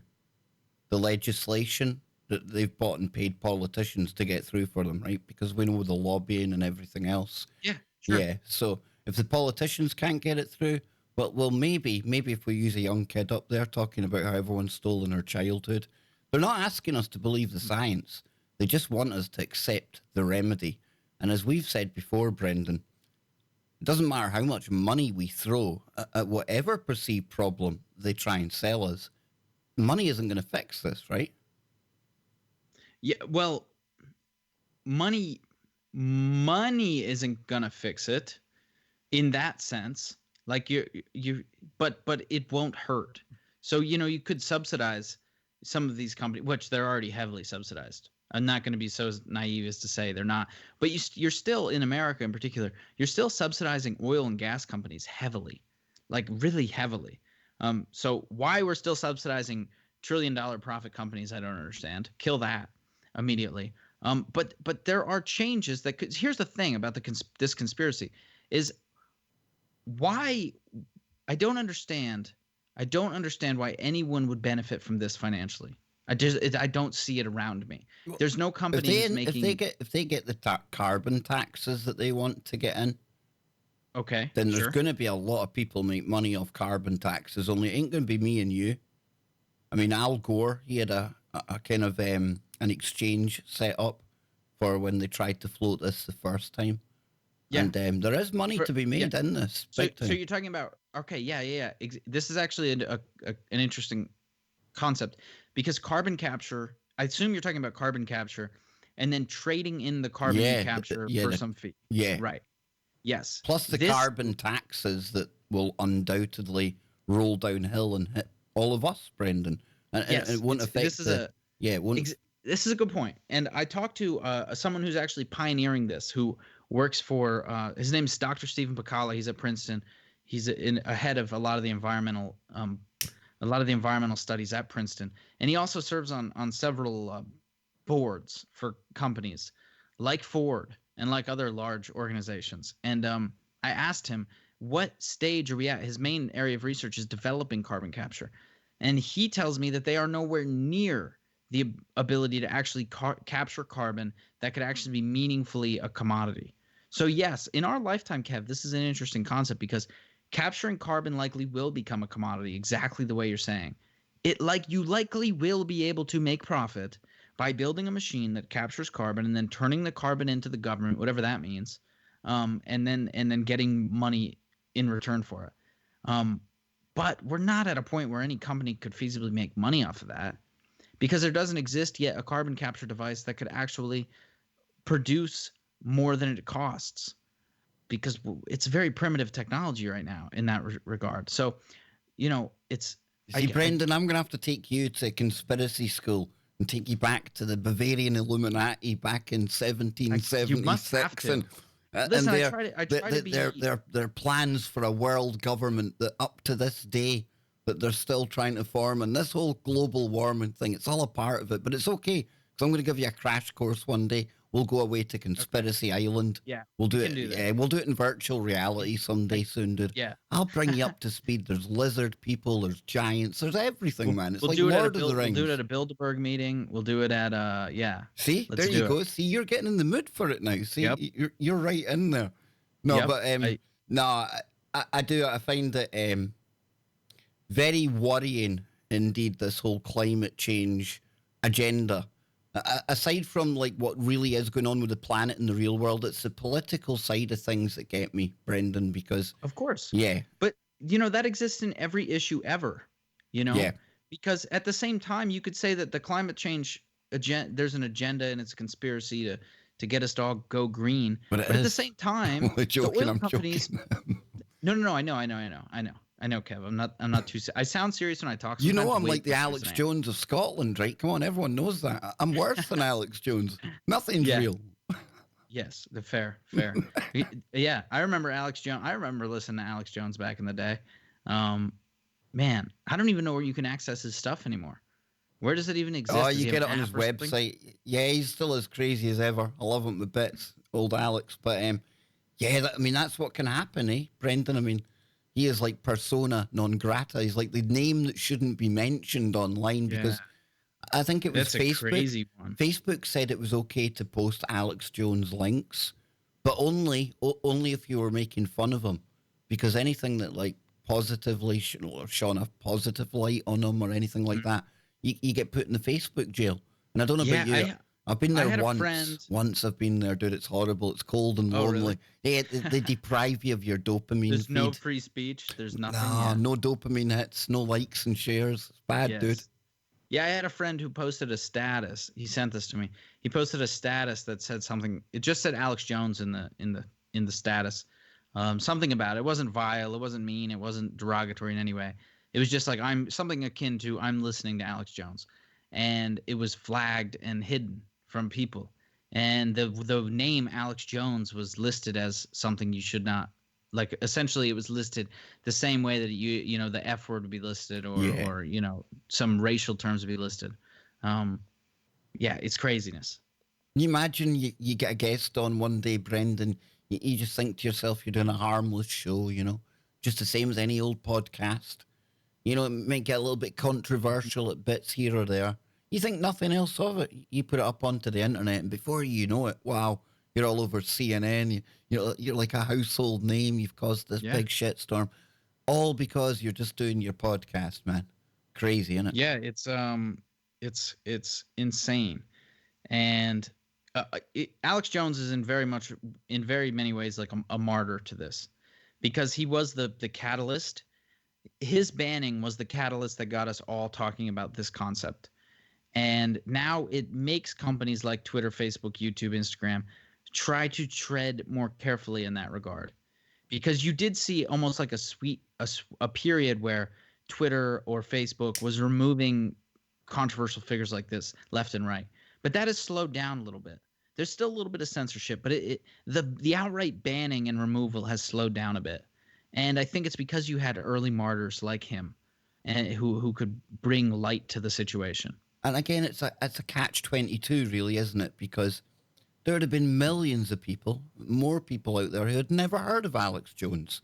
the legislation that they've bought and paid politicians to get through for them, right? Because we know the lobbying and everything else. Yeah, sure. Yeah. So if the politicians can't get it through, well, maybe if we use a young kid up there talking about how everyone's stolen her childhood, they're not asking us to believe the science. They just want us to accept the remedy. And as we've said before, Brendan, it doesn't matter how much money we throw at whatever perceived problem they try and sell us. Money isn't going to fix this, right? Yeah, well, money isn't gonna fix it in that sense. Like but it won't hurt. So you could subsidize some of these companies, which they're already heavily subsidized. I'm not going to be so naive as to say they're not, but you're still, in America in particular, you're still subsidizing oil and gas companies heavily, like really heavily. So why we're still subsidizing trillion-dollar profit companies, I don't understand. Kill that immediately. But there are changes that here's the thing about this conspiracy is why I don't understand. I don't understand why anyone would benefit from this financially. I don't see it around me. There's no company who's making. If they get the carbon taxes that they want to get in, Okay, then there's sure. going to be a lot of people make money off carbon taxes. Only it ain't going to be me and you. I mean, Al Gore, he had a kind of an exchange set up for when they tried to float this the first time. Yeah. And there is money to be made in this. So you're talking about, okay, yeah. This is actually an interesting concept, because carbon capture, I assume you're talking about carbon capture and then trading in the carbon you capture for some fee. Yeah. Right. Yes. Plus the carbon taxes that will undoubtedly roll downhill and hit all of us, Brendan. And it won't affect it won't. This is a good point. And I talked to someone who's actually pioneering this, who works for, his name is Dr. Stephen Pacala. He's at Princeton. He's ahead of a lot of the environmental studies at Princeton. And he also serves on several boards for companies like Ford and like other large organizations. And I asked him, what stage are we at? His main area of research is developing carbon capture. And he tells me that they are nowhere near the ability to actually capture carbon that could actually be meaningfully a commodity. So yes, in our lifetime, Kev, this is an interesting concept, because capturing carbon likely will become a commodity, exactly the way you're saying. You likely will be able to make profit by building a machine that captures carbon and then turning the carbon into the government, whatever that means, and then getting money in return for it. But we're not at a point where any company could feasibly make money off of that, because there doesn't exist yet a carbon capture device that could actually produce more than it costs, because it's very primitive technology right now in that regard. So, it's... Brendan, I'm going to have to take you to conspiracy school and take you back to the Bavarian Illuminati back in 1776. You must have to. Listen, I try to be... Their plans for a world government that up to this day that they're still trying to form, and this whole global warming thing, it's all a part of it. But it's okay, because I'm going to give you a crash course one day. We'll go away to Conspiracy Island. Yeah, we'll do it. Yeah, we'll do it in virtual reality someday soon, dude. Yeah, I'll bring you up to speed. There's lizard people, there's giants, there's everything, man. It's like Lord of the Rings. We'll do it at a Bilderberg meeting. We'll do it at See, there you go. See, you're getting in the mood for it now. See, you're right in there. No, but I do. I find it very worrying indeed, this whole climate change agenda. Aside from like what really is going on with the planet in the real world, it's the political side of things that get me, Brendan, because... Of course. Yeah. But, that exists in every issue ever, Yeah. Because at the same time, you could say that the climate change there's an agenda and it's a conspiracy to get us to all go green. But at the same time, the oil companies... No, I know, Kev. I'm not too... I sound serious when I talk. I'm like the Alex Jones of Scotland, right? Come on, everyone knows that. I'm worse than Alex Jones. Nothing's real. Yes, fair. Yeah, I remember Alex Jones. I remember listening to Alex Jones back in the day. Man, I don't even know where you can access his stuff anymore. Where does it even exist? Oh, you get it on his website. Yeah, he's still as crazy as ever. I love him to bits, old Alex. But that's what can happen, eh, Brendan? I mean, he is like persona non grata. He's like the name that shouldn't be mentioned online, because I think it was Facebook. A crazy one. Facebook said it was okay to post Alex Jones links, but only if you were making fun of him, because anything that like positively shone a positive light on him or anything like that, you get put in the Facebook jail. And I don't know about you. I've been there once. Once I've been there, dude. It's horrible. It's cold and lonely. Really? They deprive you of your dopamine. There's no free speech. There's nothing. No dopamine hits. No likes and shares. It's bad, dude. Yeah, I had a friend who posted a status. He sent this to me. He posted a status that said something. It just said Alex Jones in the status. Something about it. It wasn't vile. It wasn't mean. It wasn't derogatory in any way. It was just like something akin to I'm listening to Alex Jones, and it was flagged and hidden from people, and the name Alex Jones was listed as something you should not, like, essentially it was listed the same way that the F word would be listed, or some racial terms would be listed. It's craziness. Can you imagine you get a guest on one day, Brendan, you just think to yourself you're doing a harmless show, just the same as any old podcast. You know, it might get a little bit controversial at bits here or there. You think nothing else of it. You put it up onto the internet, and before you know it, wow, you're all over CNN. You're like a household name. You've caused this Yeah. big shitstorm, all because you're just doing your podcast, man. Crazy, isn't it? Yeah, it's insane. And Alex Jones is in very many ways like a martyr to this, because he was the catalyst. His banning was the catalyst that got us all talking about this concept. And now it makes companies like Twitter, Facebook, YouTube, Instagram try to tread more carefully in that regard. Because you did see almost like a period where Twitter or Facebook was removing controversial figures like this left and right. But that has slowed down a little bit. There's still a little bit of censorship, but the outright banning and removal has slowed down a bit. And I think it's because you had early martyrs like him, and who could bring light to the situation. And again, it's a catch-22, really, isn't it? Because there would have been millions of people, more people out there who had never heard of Alex Jones.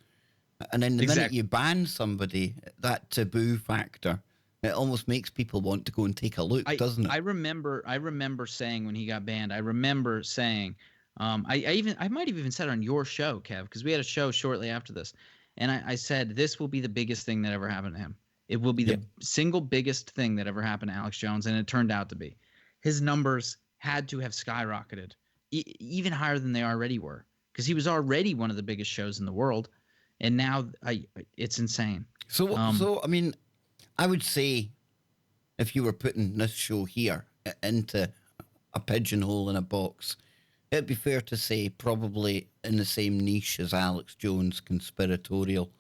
And then the minute you ban somebody, that taboo factor, it almost makes people want to go and take a look, doesn't it? I remember saying when he got banned, I remember saying, I might have even said it on your show, Kev, because we had a show shortly after this. And I said, this will be the biggest thing that ever happened to him. It will be the single biggest thing that ever happened to Alex Jones. And it turned out to be. His numbers had to have skyrocketed, even higher than they already were, because he was already one of the biggest shows in the world. And now it's insane. So I mean, I would say if you were putting this show here into a pigeonhole in a box, it'd be fair to say probably in the same niche as Alex Jones, conspiratorial.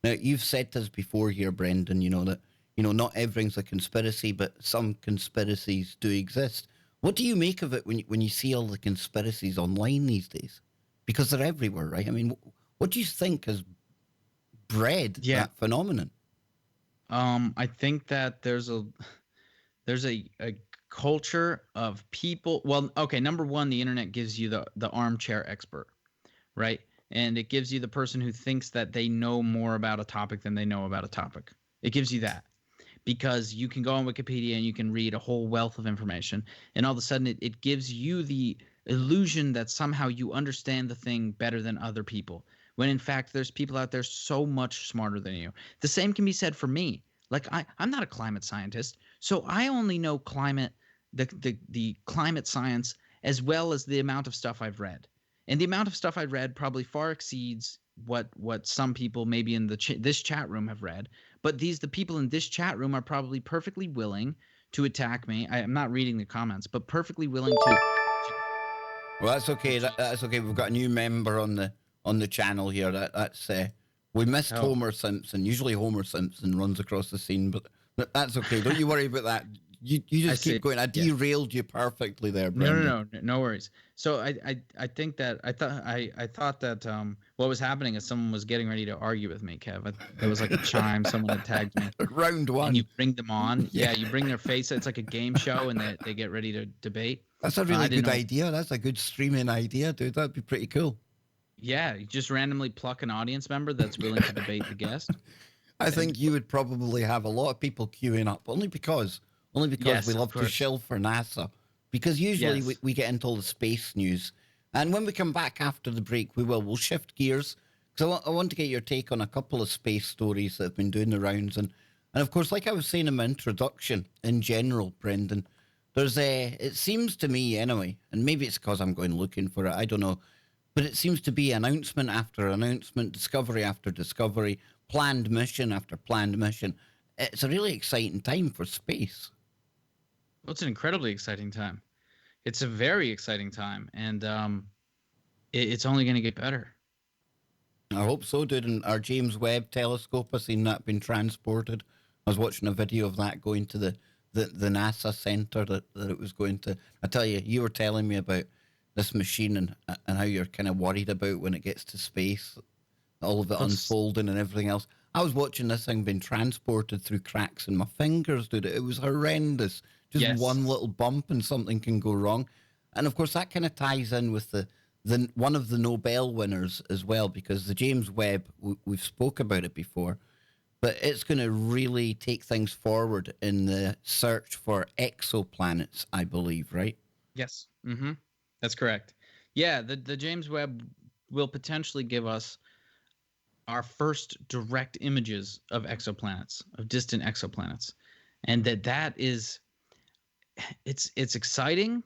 Now, you've said this before here, Brendan, that, not everything's a conspiracy, but some conspiracies do exist. What do you make of it when you see all the conspiracies online these days? Because they're everywhere, right? I mean, what do you think has bred that phenomenon? I think that there's a culture of people. Well, okay, number one, the internet gives you the armchair expert, right? And it gives you the person who thinks that they know more about a topic than they know about a topic. It gives you that, because you can go on Wikipedia and you can read a whole wealth of information, and all of a sudden it gives you the illusion that somehow you understand the thing better than other people, when in fact there's people out there so much smarter than you. The same can be said for me. Like I'm not a climate scientist, so I only know the climate science as well as the amount of stuff I've read. And the amount of stuff I've read probably far exceeds what some people maybe in this chat room have read. But the people in this chat room are probably perfectly willing to attack me. I'm not reading the comments, but perfectly willing to. Well, that's okay. That's okay. We've got a new member on the channel here. That's we missed Homer Simpson. Usually Homer Simpson runs across the scene, but that's okay. Don't you worry about that. You just keep going. I derailed you perfectly there, Brendan. No worries. So I think that I thought that what was happening is someone was getting ready to argue with me, Kev. There was like a chime. Someone had tagged me. Round one. And you bring them on. Yeah, you bring their face. It's like a game show, and they get ready to debate. That's a really good idea. That's a good streaming idea, dude. That'd be pretty cool. Yeah, you just randomly pluck an audience member that's willing to debate the guest. I think you would probably have a lot of people queuing up, only because we love to shill for NASA. Because usually we get into all the space news. And when we come back after the break, we'll shift gears. Because I want to get your take on a couple of space stories that have been doing the rounds. And of course, like I was saying in my introduction, in general, Brendan, it seems to me anyway, and maybe it's because I'm going looking for it, I don't know, but it seems to be announcement after announcement, discovery after discovery, planned mission after planned mission. It's a really exciting time for space. Well, it's an incredibly exciting time. It's a very exciting time, and it's only going to get better. I hope so, dude. And our James Webb telescope, I've seen that being transported. I was watching a video of that going to the NASA center that it was going to. I tell you, you were telling me about this machine and how you're kind of worried about when it gets to space, all of it unfolding and everything else. I was watching this thing being transported through cracks in my fingers, dude. It was horrendous. Just one little bump and something can go wrong. And of course, that kind of ties in with the one of the Nobel winners as well, because the James Webb, we've spoke about it before, but it's going to really take things forward in the search for exoplanets, I believe, right? Yes. Mm-hmm. That's correct. Yeah, the James Webb will potentially give us our first direct images of exoplanets, of distant exoplanets. And that is it's exciting,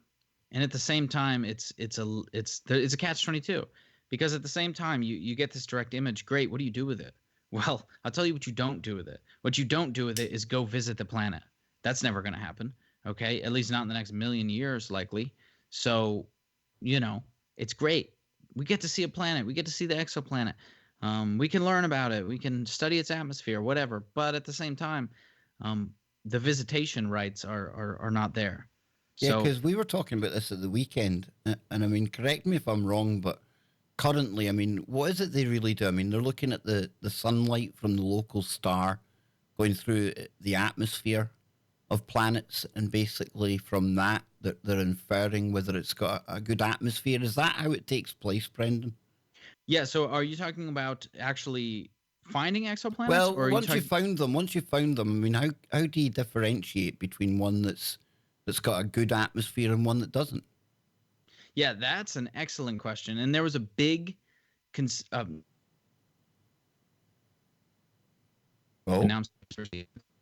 and at the same time it's a catch-22, because at the same time you get this direct image. Great, what do you do with it? Well, I'll tell you what you don't do with it. What you don't do with it is go visit the planet. That's never going to happen. Okay, at least not in the next million years, likely. So, you know, it's great. We get to see a planet. We get to see the exoplanet. We can learn about it. We can study its atmosphere, whatever. But at the same time, um, the visitation rights are not there. Yeah, So because we were talking about this at the weekend, and I mean, correct me if I'm wrong, but currently, I mean, what is it they really do? I mean, they're looking at the sunlight from the local star going through the atmosphere of planets, and basically from that, they're inferring whether it's got a good atmosphere. Is that how it takes place, Brendan? yeah, so are you talking about actually finding exoplanets, Well, or are you talking? once you found them, I mean, how do you differentiate between one that's got a good atmosphere and one that doesn't? Yeah, that's an excellent question. And there was a big cons- um, Oh, announced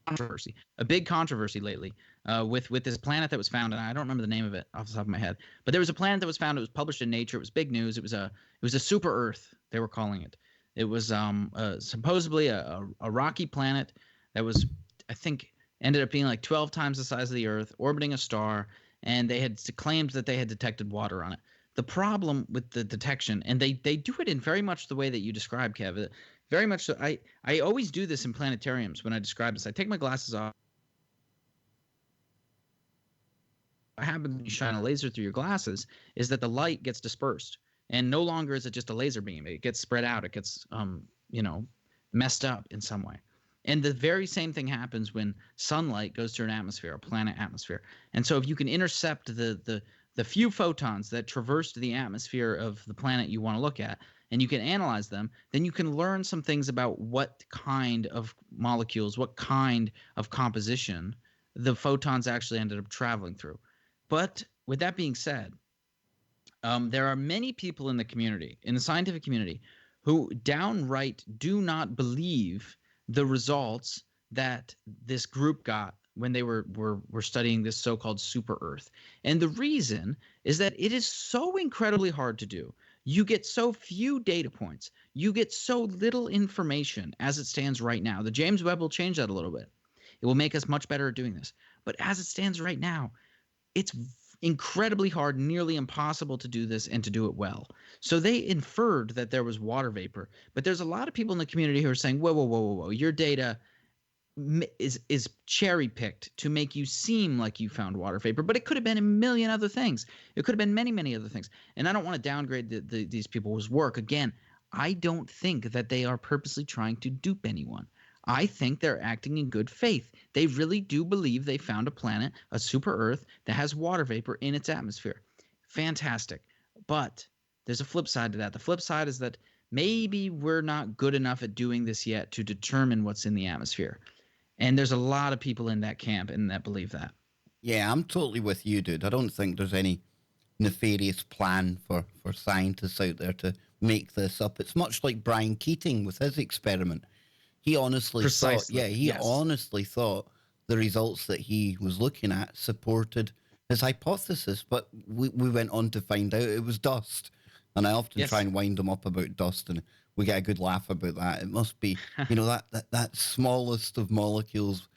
controversy, a big controversy lately, with this planet that was found, and I don't remember the name of it off the top of my head. But there was a planet that was found. It was published in Nature. It was big news. It was a super Earth. They were calling it. It was supposedly a rocky planet that was, I think, ended up being like 12 times the size of the Earth, orbiting a star, and they had claimed that they had detected water on it. The problem with the detection, and they do it in very much the way that you described, Kev. Very much so. I always do this in planetariums when I describe this. I take my glasses off. What happens when you shine a laser through your glasses is that the light gets dispersed, and no longer is it just a laser beam. It gets spread out. It gets messed up in some way. And the very same thing happens when sunlight goes through an atmosphere, a planet atmosphere. And so if you can intercept the few photons that traverse the atmosphere of the planet you want to look at, and you can analyze them, then you can learn some things about what kind of molecules, what kind of composition the photons actually ended up traveling through. But with that being said, there are many people in the community, in the scientific community, who downright do not believe the results that this group got when they were studying this so-called super Earth. And the reason is that it is so incredibly hard to do. You get so few data points. You get so little information as it stands right now. The James Webb will change that a little bit. It will make us much better at doing this. But as it stands right now, it's incredibly hard, nearly impossible to do this and to do it well. So they inferred that there was water vapor, but there's a lot of people in the community who are saying, whoa, whoa, whoa, whoa, whoa, your data is cherry picked to make you seem like you found water vapor, but it could have been a million other things. It could have been many, many other things. And I don't want to downgrade these people's work. Again, I don't think that they are purposely trying to dupe anyone. I think they're acting in good faith. They really do believe they found a planet, a super Earth, that has water vapor in its atmosphere. Fantastic. But there's a flip side to that. The flip side is that maybe we're not good enough at doing this yet to determine what's in the atmosphere. And there's a lot of people in that camp and that believe that. yeah, I'm totally with you, dude. I don't think there's any nefarious plan for scientists out there to make this up. It's much like Brian Keating with his experiment. He honestly thought, Precisely. Yes. honestly thought the results that he was looking at supported his hypothesis, but we went on to find out it was dust. And I often try Yes. and wind them up about dust, and we get a good laugh about that. It must be, that smallest of molecules,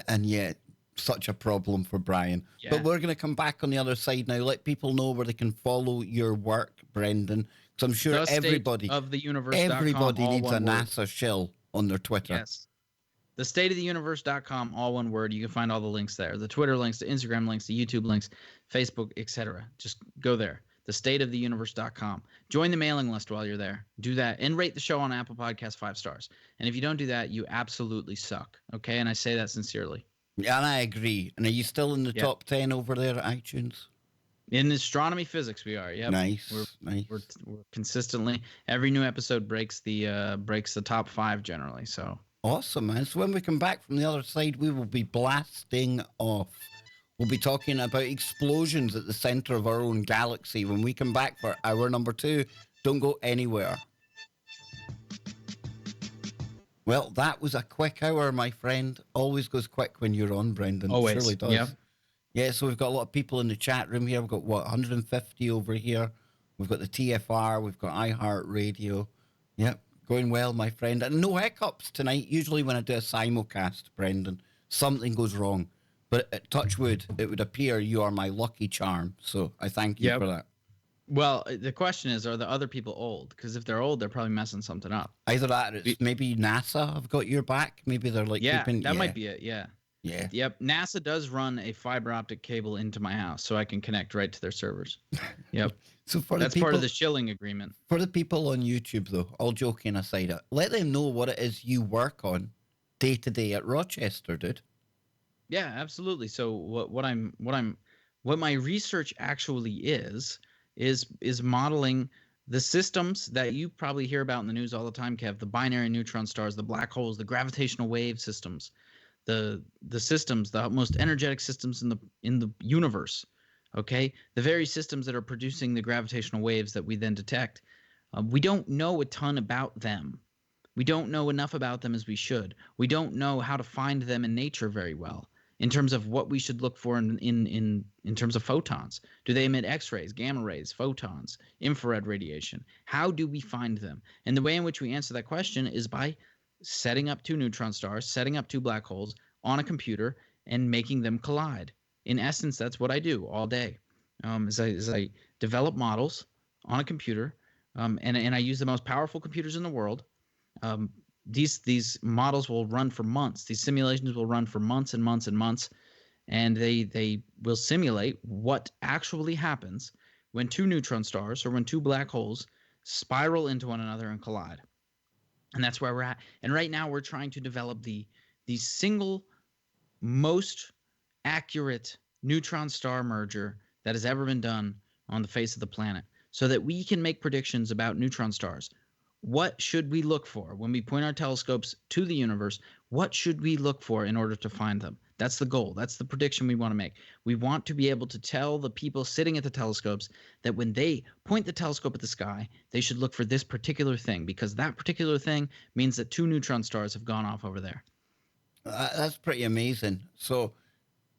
and yet such a problem for Brian. But Yeah. we're going to come back on the other side now. Let people know where they can follow your work, Brendan, because I'm sure The state of the universe.com, everybody all needs a one word. NASA shill on their Twitter. Yes. The state of the universe.com, all one word. You can find all the links there. The Twitter links, the Instagram links, the YouTube links, Facebook, etc. Just go there. The state of the universe.com. Join the mailing list while you're there. Do that and rate the show on Apple Podcasts 5 stars. And if you don't do that, you absolutely suck. Okay? And I say that sincerely. Yeah, and I agree. And are you still in the Yeah. top 10 over there at iTunes? In astronomy physics, we are. Yep. Nice. We're consistently, every new episode breaks the top 5 generally. So Awesome, man. So when we come back from the other side, we will be blasting off. We'll be talking about explosions at the center of our own galaxy when we come back for hour number 2. Don't go anywhere. Well, that was a quick hour, my friend. Always goes quick when you're on, Brendan. always. Surely does. Yep. Yeah, so we've got a lot of people in the chat room here. We've got, 150 over here. We've got the TFR. We've got iHeartRadio. Yep, going well, my friend. And no hiccups tonight. Usually when I do a simulcast, Brendan, something goes wrong. But at Touchwood, it would appear you are my lucky charm. So I thank you for that. Well, the question is, are the other people old? Because if they're old, they're probably messing something up. Either that or it's maybe NASA have got your back. Maybe they're like keeping... that might be it, yeah. Yeah. Yep. NASA does run a fiber optic cable into my house so I can connect right to their servers. Yep. So that's part of the shilling agreement. For the people on YouTube, though, all joking aside, let them know what it is you work on day to day at Rochester, dude. Yeah, absolutely. So what my research actually is modeling the systems that you probably hear about in the news all the time, Kev, the binary neutron stars, the black holes, the gravitational wave systems, the systems, the most energetic systems in the universe. Okay, the very systems that are producing the gravitational waves that we then detect. We don't know a ton about them. We don't know enough about them as we should. We don't know how to find them in nature very well in terms of what we should look for in terms of photons. Do they emit X-rays, gamma rays, photons, infrared radiation? How do we find them? And the way in which we answer that question is by setting up 2 neutron stars, setting up 2 black holes on a computer and making them collide. In essence, that's what I do all day. As I develop models on a computer, and I use the most powerful computers in the world. These models will run for months. These simulations will run for months and months and months, and they will simulate what actually happens when 2 neutron stars or when 2 black holes spiral into one another and collide. And that's where we're at. And right now we're trying to develop the single most accurate neutron star merger that has ever been done on the face of the planet, so that we can make predictions about neutron stars. What should we look for when we point our telescopes to the universe? What should we look for in order to find them? That's the goal. That's the prediction we want to make. We want to be able to tell the people sitting at the telescopes that when they point the telescope at the sky, they should look for this particular thing, because that particular thing means that 2 neutron stars have gone off over there. That's pretty amazing. So,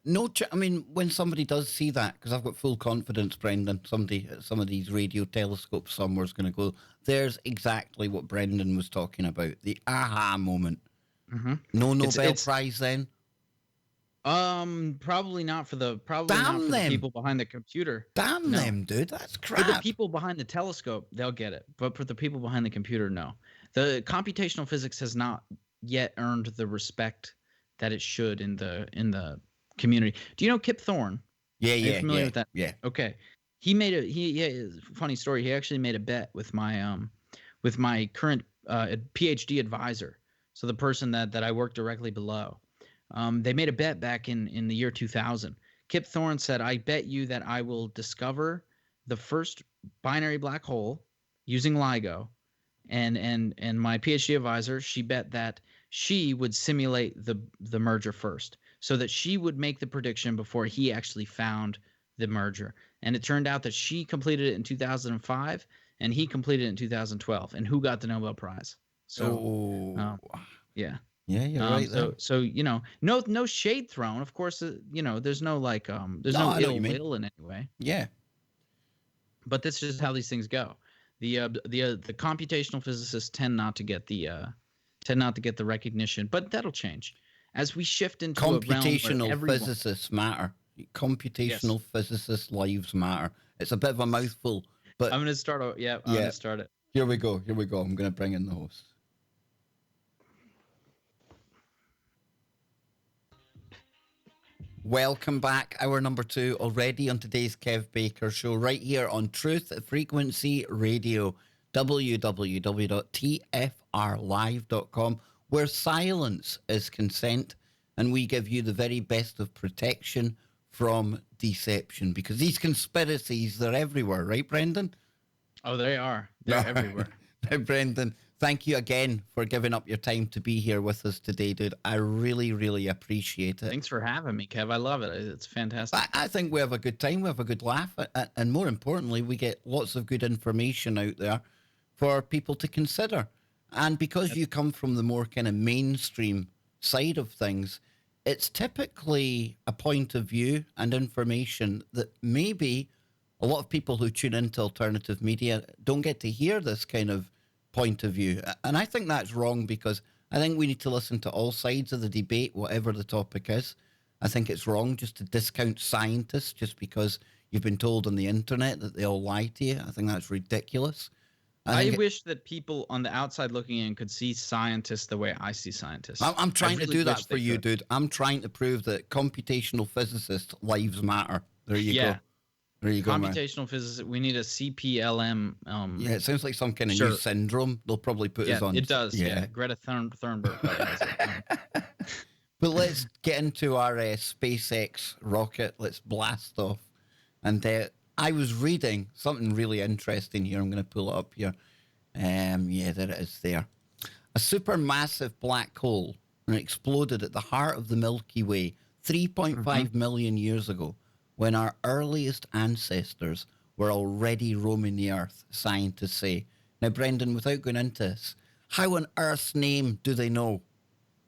I mean, when somebody does see that, because I've got full confidence, Brendan, somebody at some of these radio telescopes somewhere's going to go, there's exactly what Brendan was talking about, the aha moment. Mm-hmm. No Nobel Prize then? Probably not for the people behind the computer. Damn them, dude. That's crap. For the people behind the telescope, they'll get it. But for the people behind the computer, no. The computational physics has not yet earned the respect that it should in the community. Do you know Kip Thorne? Yeah, Are you familiar with that? Yeah. Okay. He funny story. He actually made a bet with my current PhD advisor. So the person that I work directly below. They made a bet back in the year 2000. Kip Thorne said, "I bet you that I will discover the first binary black hole using LIGO." And my PhD advisor, she bet that she would simulate the merger first, so that she would make the prediction before he actually found the merger. And it turned out that she completed it in 2005 and he completed it in 2012. And who got the Nobel Prize? So, yeah. Yeah, you're right there. So no shade thrown. Of course, there's no no ill will in any way. Yeah. But that's just how these things go. The computational physicists tend not to get the recognition, but that'll change as we shift into computational physicists matter. Computational physicists' lives matter. It's a bit of a mouthful, but I'm going to start. I'm going to start it. Here we go. I'm going to bring in the host. Welcome back. Hour number 2 already on today's Kev Baker Show, right here on Truth Frequency Radio, www.tfrlive.com, where silence is consent, and we give you the very best of protection from deception, because these conspiracies, they're everywhere, right, Brendan? Oh, they are. They're everywhere. Now, Brendan, thank you again for giving up your time to be here with us today, dude. I really, really appreciate it. Thanks for having me, Kev. I love it. It's fantastic. I think we have a good time. We have a good laugh. And more importantly, we get lots of good information out there for people to consider. And because you come from the more kind of mainstream side of things, it's typically a point of view and information that maybe a lot of people who tune into alternative media don't get to hear this kind of point of view. And I think that's wrong, because I think we need to listen to all sides of the debate, whatever the topic is. I think it's wrong just to discount scientists just because you've been told on the internet that they all lie to you. I think that's ridiculous. I wish that people on the outside looking in could see scientists the way I see scientists. I'm trying to do that for you, dude. I'm trying to prove that computational physicists' lives matter. There you go. There you go, computational physicists. We need a CPLM. Yeah, it sounds like some kind of new syndrome. They'll probably put us on. It does. Yeah, Greta Thunberg. But let's get into our SpaceX rocket. Let's blast off. And I was reading something really interesting here. I'm going to pull it up here. Yeah, there it is there. A supermassive black hole exploded at the heart of the Milky Way 3.5 million years ago, when our earliest ancestors were already roaming the Earth, scientists say. Now, Brendan, without going into this, how on earth's name do they know,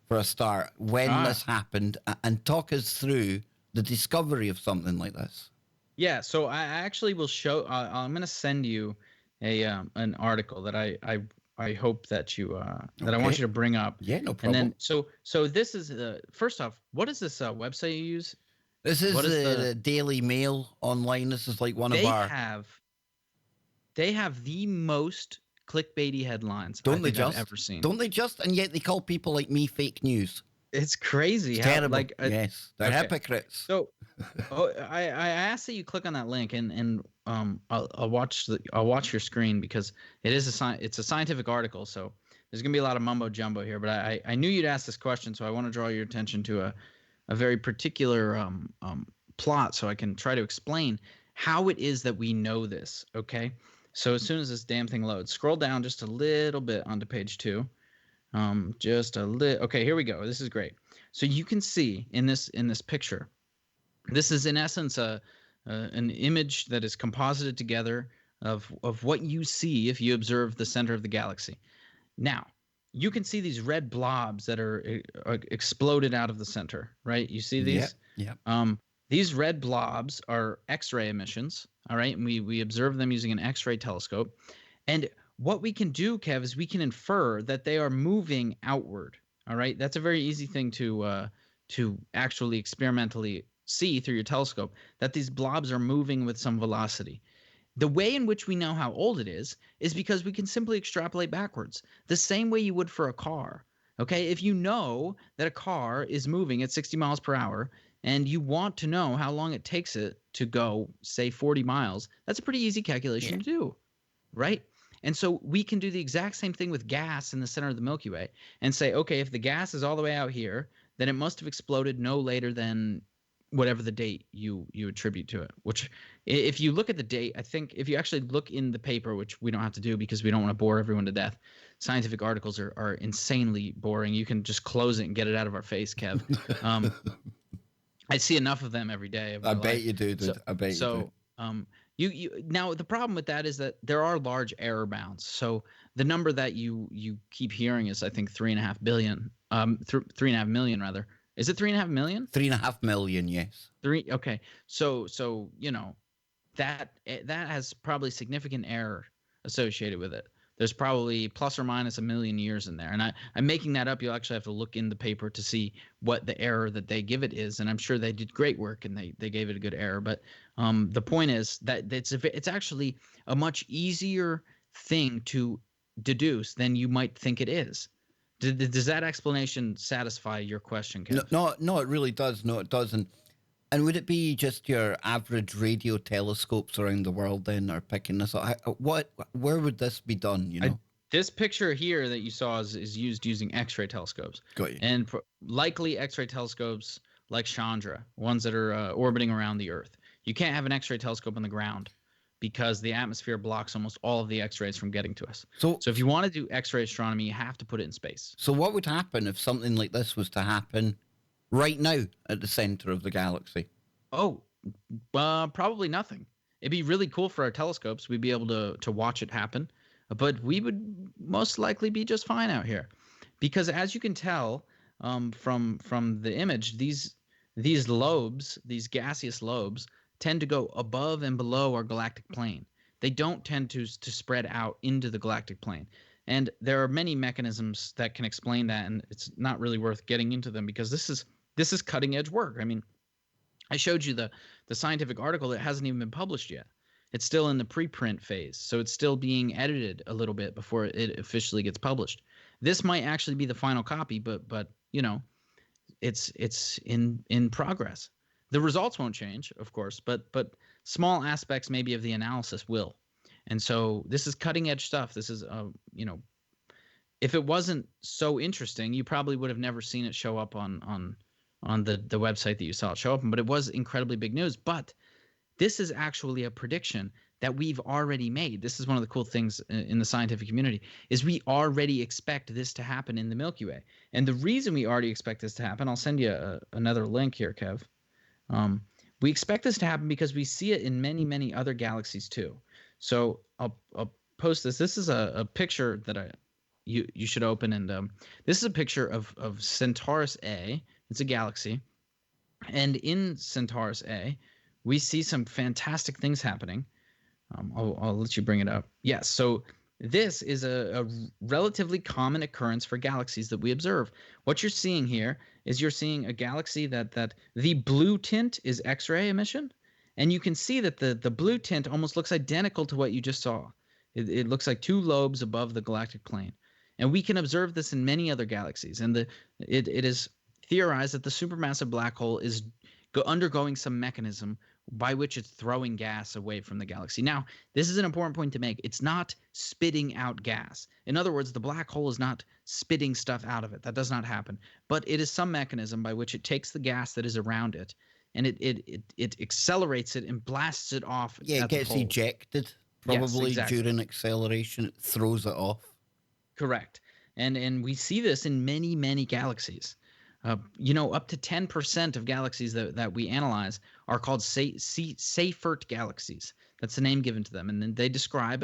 for a start, when this happened, and talk us through the discovery of something like this? Yeah, so I actually will show. I'm going to send you an article that I hope that you that I want you to bring up. Yeah, no problem. And then so this is first off, what is this website you use? This is the Daily Mail online. This is like one of our. They have the most clickbaity headlines I've ever seen. Don't they just? And yet they call people like me fake news. It's crazy. It's terrible. Yes, they're hypocrites. So, I ask that you click on that link and I'll watch your screen, because it's a scientific article. So there's gonna be a lot of mumbo jumbo here. But I knew you'd ask this question, so I want to draw your attention to a very particular plot, so I can try to explain how it is that we know this. Okay. So as soon as this damn thing loads, scroll down just a little bit onto page 2. Just a little. Okay, here we go. This is great. So you can see in this picture, this is in essence an image that is composited together of what you see if you observe the center of the galaxy. Now, you can see these red blobs that are exploded out of the center, right? You see these? Yeah. These red blobs are X-ray emissions, all right? And we observe them using an X-ray telescope. And what we can do, Kev, is we can infer that they are moving outward, all right? That's a very easy thing to actually experimentally see through your telescope, that these blobs are moving with some velocity. The way in which we know how old it is because we can simply extrapolate backwards, the same way you would for a car. Okay, if you know that a car is moving at 60 miles per hour and you want to know how long it takes it to go, say, 40 miles, that's a pretty easy calculation to do, right? And so we can do the exact same thing with gas in the center of the Milky Way and say, okay, if the gas is all the way out here, then it must have exploded no later than whatever the date you attribute to it. Which, if you look at the date, I think if you actually look in the paper, which we don't have to do because we don't want to bore everyone to death, scientific articles are insanely boring. You can just close it and get it out of our face, Kev. I see enough of them every day. I bet you do, dude. I bet you do. You now the problem with that is that there are large error bounds. So the number that you keep hearing is, I think, 3.5 billion, 3.5 million rather. Is it 3.5 million? 3.5 million, yes. Okay. So that has probably significant error associated with it. There's probably plus or minus 1 million years in there. And I'm making that up. You'll actually have to look in the paper to see what the error that they give it is. And I'm sure they did great work and they gave it a good error. But the point is that it's actually a much easier thing to deduce than you might think it is. Does that explanation satisfy your question, Kev? No, it really does. No, it doesn't. And would it be just your average radio telescopes around the world then are picking this up? Where would this be done, you know? This picture here that you saw is used using X-ray telescopes. Got you. And likely X-ray telescopes like Chandra, ones that are orbiting around the Earth. You can't have an X-ray telescope on the ground because the atmosphere blocks almost all of the X-rays from getting to us. So if you want to do X-ray astronomy, you have to put it in space. So what would happen if something like this was to happen right now at the center of the galaxy? Oh, probably nothing. It'd be really cool for our telescopes. We'd be able to watch it happen, but we would most likely be just fine out here, because as you can tell from the image, these lobes, these gaseous lobes, tend to go above and below our galactic plane. They don't tend to spread out into the galactic plane. And there are many mechanisms that can explain that, and it's not really worth getting into them because this is cutting edge work. I mean, I showed you the scientific article that hasn't even been published yet. It's still in the preprint phase, so it's still being edited a little bit before it officially gets published. This might actually be the final copy, but you know, it's in progress. The results won't change, of course, but small aspects maybe of the analysis will. And so this is cutting edge stuff. This is you know, if it wasn't so interesting, you probably would have never seen it show up on the website that you saw it show up on, but it was incredibly big news. But this is actually a prediction that we've already made. This is one of the cool things in the scientific community, is we already expect this to happen in the Milky Way. And the reason we already expect this to happen, I'll send you another link here, Kev. We expect this to happen because we see it in many, many other galaxies too. So I'll post this. This is a picture that you should open, and this is a picture of Centaurus A. It's a galaxy, and in Centaurus A, we see some fantastic things happening. I'll let you bring it up. Yes, so this is a relatively common occurrence for galaxies that we observe. What you're seeing here is you're seeing a galaxy that the blue tint is X-ray emission, and you can see that the blue tint almost looks identical to what you just saw. It looks like two lobes above the galactic plane. And we can observe this in many other galaxies. And it is theorized that the supermassive black hole is undergoing some mechanism by which it's throwing gas away from the galaxy. Now, this is an important point to make. It's not spitting out gas. In other words, the black hole is not spitting stuff out of it. That does not happen. But it is some mechanism by which it takes the gas that is around it, and it accelerates it and blasts it off. Yeah, it gets ejected, probably, yes, exactly. During acceleration. It throws it off. Correct. And we see this in many, many galaxies. You know, up to 10% of galaxies that we analyze are called Seyfert galaxies. That's the name given to them. And then they describe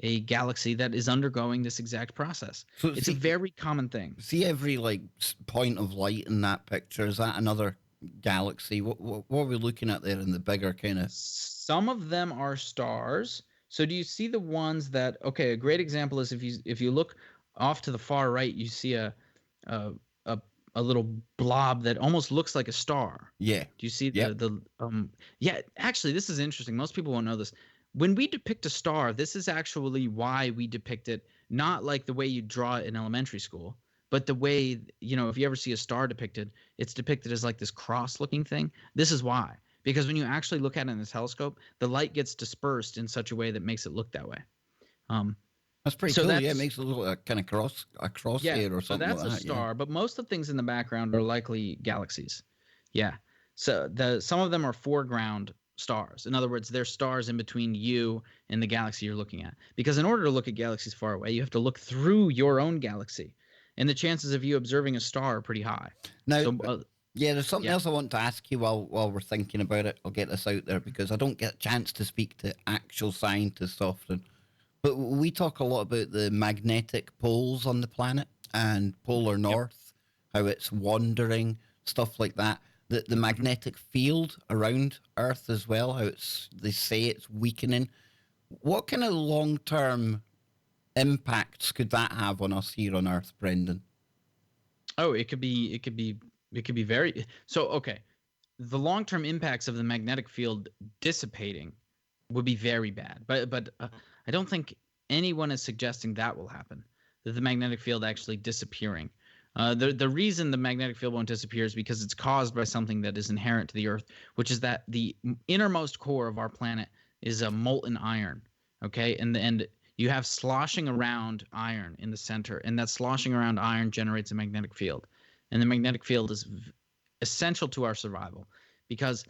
a galaxy that is undergoing this exact process. So it's a very common thing. See every point of light in that picture, is that another galaxy? What are we looking at there in the bigger kind of? Some of them are stars. So do you see the ones that, okay, a great example is if you look off to the far right, you see a little blob that almost looks like a star. Yeah. Do you see yeah, actually this is interesting. Most people won't know this. When we depict a star, this is actually why we depict it not like the way you draw it in elementary school, but the way, you know, if you ever see a star depicted, it's depicted as like this cross-looking thing. This is why. Because when you actually look at it in the telescope, the light gets dispersed in such a way that makes it look that way. That's pretty cool. Yeah, it makes it look like a kind of crosshair or something. So that's like a star, yeah. But most of the things in the background are likely galaxies. Yeah. So some of them are foreground stars. In other words, they're stars in between you and the galaxy you're looking at. Because in order to look at galaxies far away, you have to look through your own galaxy. And the chances of you observing a star are pretty high. Now, there's something else I want to ask you while we're thinking about it. I'll get this out there because I don't get a chance to speak to actual scientists often. But we talk a lot about the magnetic poles on the planet and polar north, how it's wandering, stuff like that. The magnetic field around Earth as well, how they say it's weakening. What kind of long-term impacts could that have on us here on Earth, Brendan? Oh, it could be very so. Okay, the long-term impacts of the magnetic field dissipating would be very bad, but I don't think anyone is suggesting that will happen, that the magnetic field actually disappearing. The reason the magnetic field won't disappear is because it's caused by something that is inherent to the Earth, which is that the innermost core of our planet is a molten iron, okay? And you have sloshing around iron in the center, and that sloshing around iron generates a magnetic field. And the magnetic field is essential to our survival because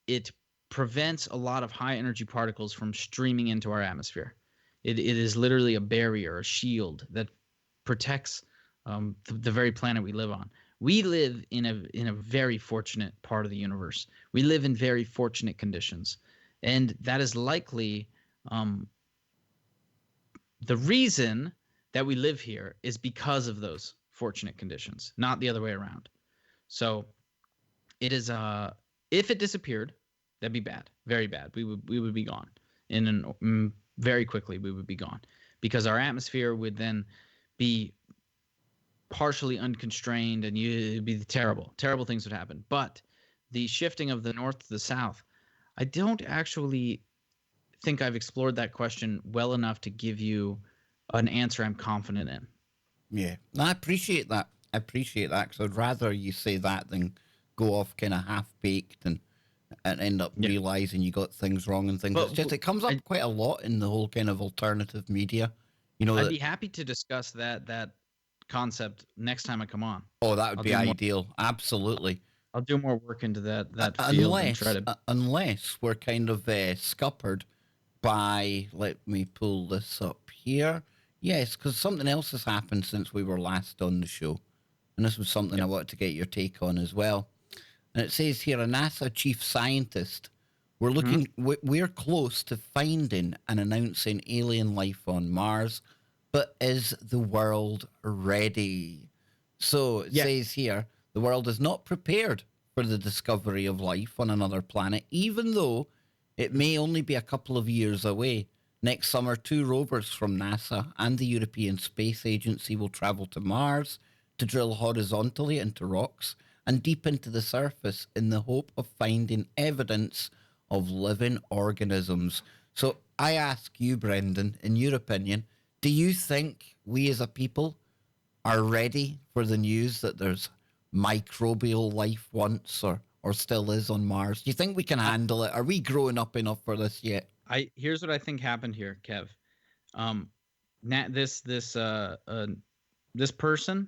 it prevents a lot of high energy particles from streaming into our atmosphere. It is literally a barrier, a shield that protects the very planet we live on. We live in a very fortunate part of the universe. We live in very fortunate conditions, and that is likely the reason that we live here is because of those fortunate conditions, not the other way around. So it is if it disappeared, that'd be bad, very bad. We would be gone very quickly. We would be gone because our atmosphere would then be partially unconstrained, and it'd be terrible things would happen. But the shifting of the north to the south, I don't actually think I've explored that question well enough to give you an answer I'm confident in. Yeah, I appreciate that. I appreciate that because I'd rather you say that than go off kind of half baked and end up realizing you got things wrong and things. But it comes up quite a lot in the whole kind of alternative media. You know, I'd be happy to discuss that concept next time I come on. Oh, that would be ideal. Absolutely. I'll do more work into that field and try to. Unless we're kind of scuppered by, let me pull this up here. Yes, because something else has happened since we were last on the show. And this was something I wanted to get your take on as well. And it says here, a NASA chief scientist, we're close to finding and announcing alien life on Mars, but is the world ready? So it says here, the world is not prepared for the discovery of life on another planet, even though it may only be a couple of years away. Next summer, 2 rovers from NASA and the European Space Agency will travel to Mars to drill horizontally into rocks and deep into the surface in the hope of finding evidence of living organisms. So I ask you, Brendan, in your opinion, do you think we as a people are ready for the news that there's microbial life once or still is on Mars? Do you think we can handle it? Are we growing up enough for this yet? Here's what I think happened here, Kev. This person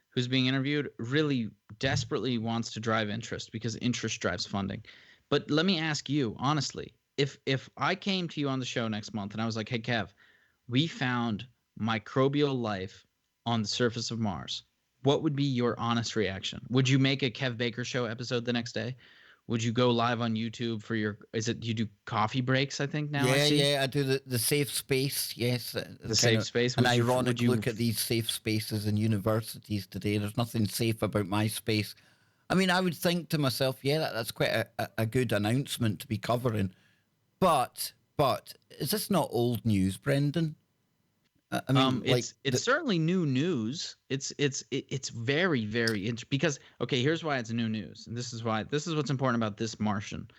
who's being interviewed really desperately wants to drive interest because interest drives funding. But let me ask you honestly, if I came to you on the show next month and I was like, hey, Kev, we found microbial life on the surface of Mars, what would be your honest reaction? Would you make a Kev Baker Show episode the next day? Would you go live on YouTube for you do coffee breaks, I think now? I do the safe space, yes. The safe space. An ironic look at these safe spaces in universities today. There's nothing safe about my space. I mean, I would think to myself, that's quite a good announcement to be covering. But is this not old news, Brendan? I mean, it's certainly new news. It's very, very interesting because, okay, here's why it's new news. And this is what's important about this Martian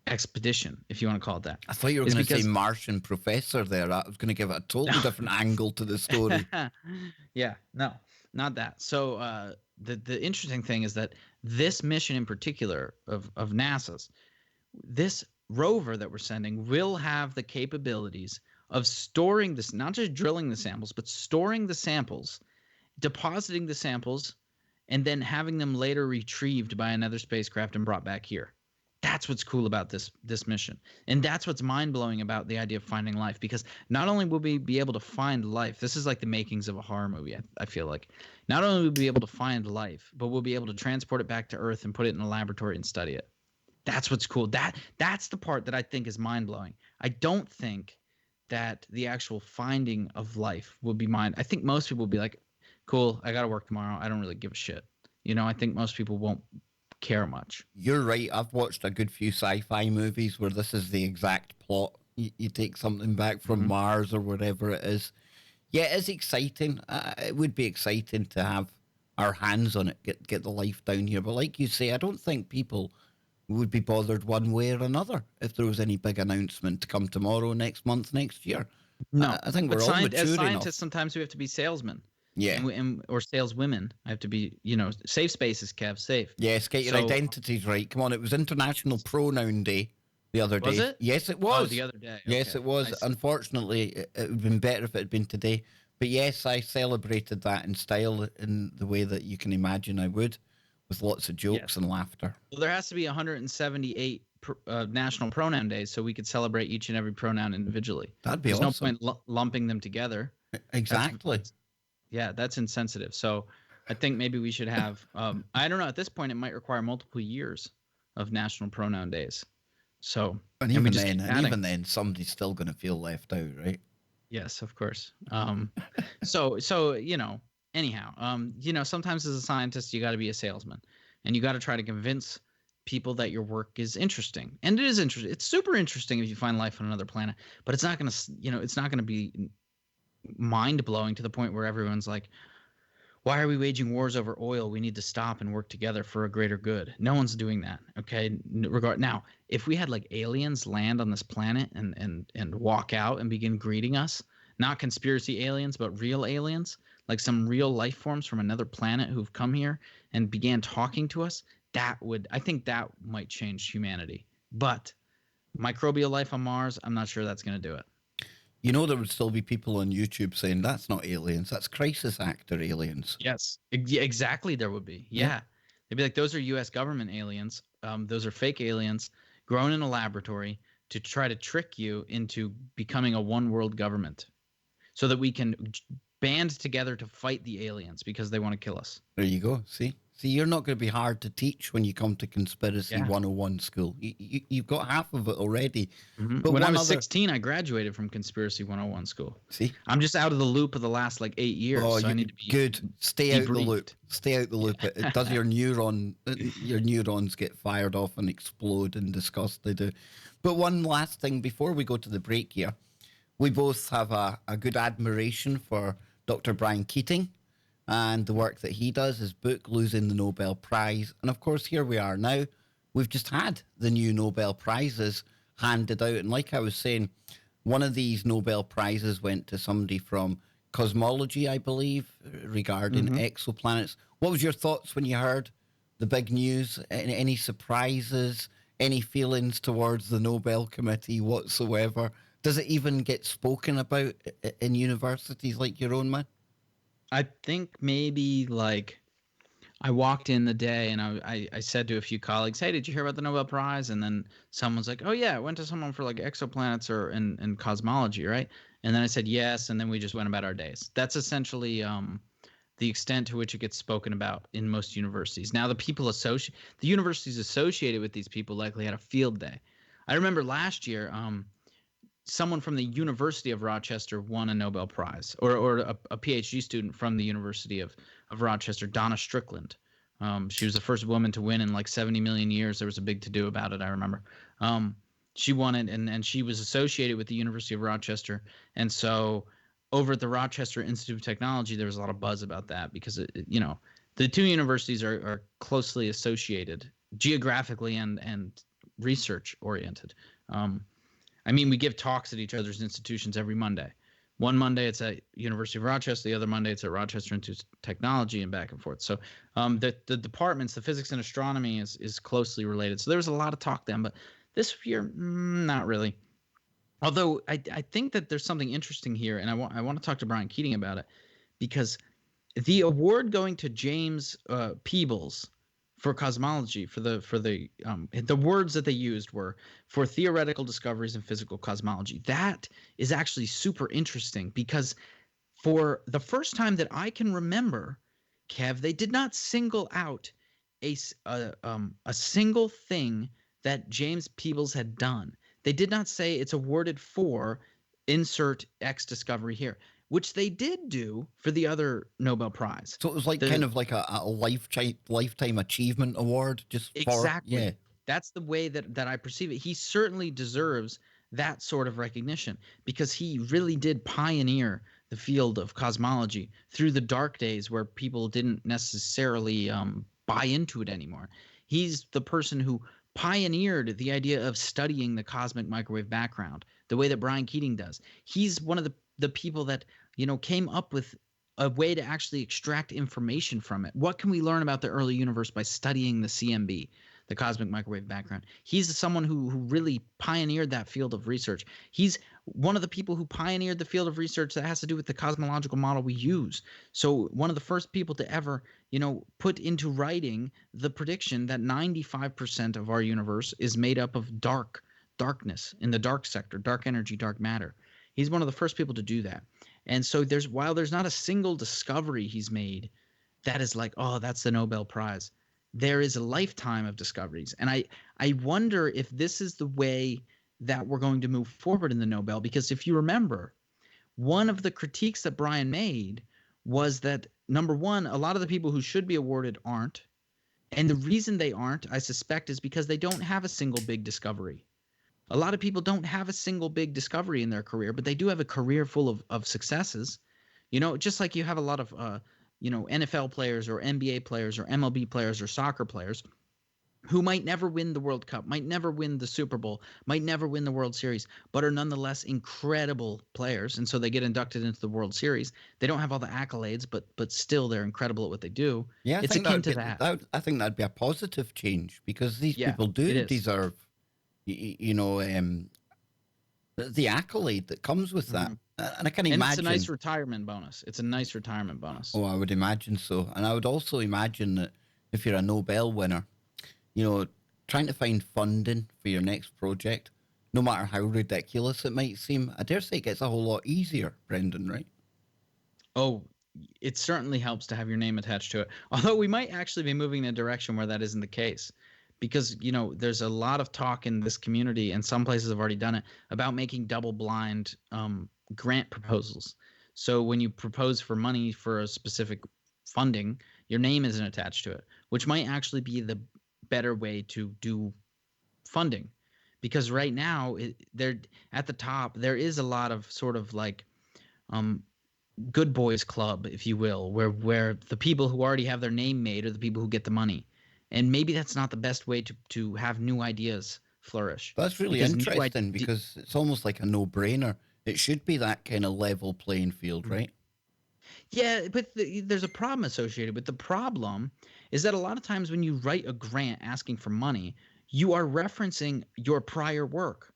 expedition, if you want to call it that. I thought you were going to say Martian professor there. I was going to give it a totally different angle to the story. Yeah, no, not that. So the interesting thing is that this mission in particular of NASA's, this rover that we're sending will have the capabilities of storing this, not just drilling the samples, but storing the samples, depositing the samples, and then having them later retrieved by another spacecraft and brought back here. That's what's cool about this mission. And that's what's mind-blowing about the idea of finding life, because not only will we be able to find life, this is like the makings of a horror movie, I feel like. Not only will we be able to find life, but we'll be able to transport it back to Earth and put it in a laboratory and study it. That's what's cool. That's the part that I think is mind-blowing. I don't think that the actual finding of life will be mine. I think most people will be like, cool, I got to work tomorrow. I don't really give a shit. You know, I think most people won't care much. You're right. I've watched a good few sci-fi movies where this is the exact plot. You take something back from Mars or wherever it is. Yeah, it is exciting. It would be exciting to have our hands on it, get the life down here. But like you say, I don't think people would be bothered one way or another if there was any big announcement to come tomorrow, next month, next year. No, I think we're all mature as scientists, enough. sometimes we have to be salesmen. Yeah. Or saleswomen. I have to be, safe spaces, Kev, safe. Yes, get your identities right. Come on, it was International Pronoun Day the other day. Was it? Yes, it was. Oh, the other day. Yes, it was. Unfortunately, it would have been better if it had been today. But yes, I celebrated that in style in the way that you can imagine I would, with lots of jokes and laughter. Well, there has to be 178 national pronoun days so we could celebrate each and every pronoun individually. That'd be There's awesome. no point lumping them together. Exactly. That's insensitive. So I think maybe we should have, I don't know, at this point, it might require multiple years of national pronoun days. So, And we even just then, keep adding. somebody's still going to feel left out, right? Yes, of course. So, anyhow, sometimes as a scientist, you got to be a salesman and you got to try to convince people that your work is interesting. And it is interesting. It's super interesting if you find life on another planet, but it's not going to, it's not going to be mind blowing to the point where everyone's like, why are we waging wars over oil? We need to stop and work together for a greater good. No one's doing that. Okay. Now, if we had like aliens land on this planet and walk out and begin greeting us, not conspiracy aliens, but real aliens, like some real life forms from another planet who've come here and began talking to us, I think that might change humanity. But microbial life on Mars, I'm not sure that's going to do it. There would still be people on YouTube saying that's not aliens, that's crisis actor aliens. Yes, exactly. There would be. Yeah. They'd be like, those are U.S. government aliens. Those are fake aliens grown in a laboratory to try to trick you into becoming a one world government so that we can band together to fight the aliens because they want to kill us. There you go. See, you're not going to be hard to teach when you come to Conspiracy 101 school. You've got half of it already. Mm-hmm. But when I was 16, I graduated from Conspiracy 101 school. See? I'm just out of the loop of the last 8 years. Oh, so I need to be good. Stay out the loop. Stay out the loop. It does your neurons get fired off and explode in disgust. They do. But one last thing before we go to the break here. We both have a good admiration for Dr. Brian Keating and the work that he does, his book, Losing the Nobel Prize. And of course, here we are now. We've just had the new Nobel Prizes handed out. And like I was saying, one of these Nobel Prizes went to somebody from cosmology, I believe, regarding exoplanets. What was your thoughts when you heard the big news? Any surprises? Any feelings towards the Nobel Committee whatsoever? Does it even get spoken about in universities like your own, man? I think maybe I walked in the day and I said to a few colleagues, hey, did you hear about the Nobel Prize? And then someone's like, oh, yeah, I went to someone for exoplanets or in cosmology, right? And then I said yes, and then we just went about our days. That's essentially the extent to which it gets spoken about in most universities. Now, the universities associated with these people likely had a field day. I remember last year someone from the University of Rochester won a Nobel Prize, or a PhD student from the University of Rochester, Donna Strickland. She was the first woman to win in 70 million years. There was a big to-do about it, I remember. She won it, and she was associated with the University of Rochester. And so over at the Rochester Institute of Technology, there was a lot of buzz about that because, the two universities are closely associated geographically and research-oriented. We give talks at each other's institutions every Monday. One Monday it's at University of Rochester, the other Monday it's at Rochester Institute of Technology, and back and forth. So the departments, the physics and astronomy is closely related. So there was a lot of talk then, but this year, not really. Although I think that there's something interesting here, and I want to talk to Brian Keating about it, because the award going to James Peebles for cosmology, for the words that they used were for theoretical discoveries in physical cosmology. That is actually super interesting because for the first time that I can remember, Kev, they did not single out a single thing that James Peebles had done. They did not say it's awarded for insert X discovery here, which they did do for the other Nobel Prize. So it was kind of like a lifetime achievement award, just exactly. Yeah. That's the way that I perceive it. He certainly deserves that sort of recognition because he really did pioneer the field of cosmology through the dark days where people didn't necessarily buy into it anymore. He's the person who pioneered the idea of studying the cosmic microwave background the way that Brian Keating does. He's one of the people that came up with a way to actually extract information from it. What can we learn about the early universe by studying the CMB? the cosmic microwave background. He's someone who really pioneered that field of research. He's one of the people who pioneered the field of research that has to do with the cosmological model we use. So one of the first people to ever, put into writing the prediction that 95% of our universe is made up of darkness in the dark sector, dark energy, dark matter. He's one of the first people to do that. And so while there's not a single discovery he's made that is like, oh, that's the Nobel Prize, there is a lifetime of discoveries. And I wonder if this is the way that we're going to move forward in the Nobel, because if you remember, one of the critiques that Brian made was that, number one, a lot of the people who should be awarded aren't. And the reason they aren't, I suspect, is because they don't have a single big discovery. A lot of people don't have a single big discovery in their career, but they do have a career full of successes. Just like you have a lot of, NFL players or NBA players or MLB players or soccer players who might never win the World Cup, might never win the Super Bowl, might never win the World Series, but are nonetheless incredible players. And so they get inducted into the World Series. They don't have all the accolades, but still they're incredible at what they do. Yeah, It's akin to that. I think that'd be a positive change, because these Yeah, people it do is. deserve, the accolade that comes with that. And I can And imagine. it's a nice retirement bonus. It's a nice retirement bonus. Oh, I would imagine so. And I would also imagine that if you're a Nobel winner, trying to find funding for your next project, no matter how ridiculous it might seem, I dare say it gets a whole lot easier, Brendan, right? Oh, it certainly helps to have your name attached to it. Although we might actually be moving in a direction where that isn't the case. Because, there's a lot of talk in this community, and some places have already done it, about making double-blind grant proposals. So when you propose for money for a specific funding, your name isn't attached to it, which might actually be the better way to do funding. Because right now, there at the top, there is a lot of sort of like good boys club, if you will, where the people who already have their name made are the people who get the money. And maybe that's not the best way to have new ideas flourish. That's really interesting, because it's almost like a no-brainer. It should be that kind of level playing field, right? Yeah, but there's a problem associated with the problem is that a lot of times when you write a grant asking for money, you are referencing your prior work.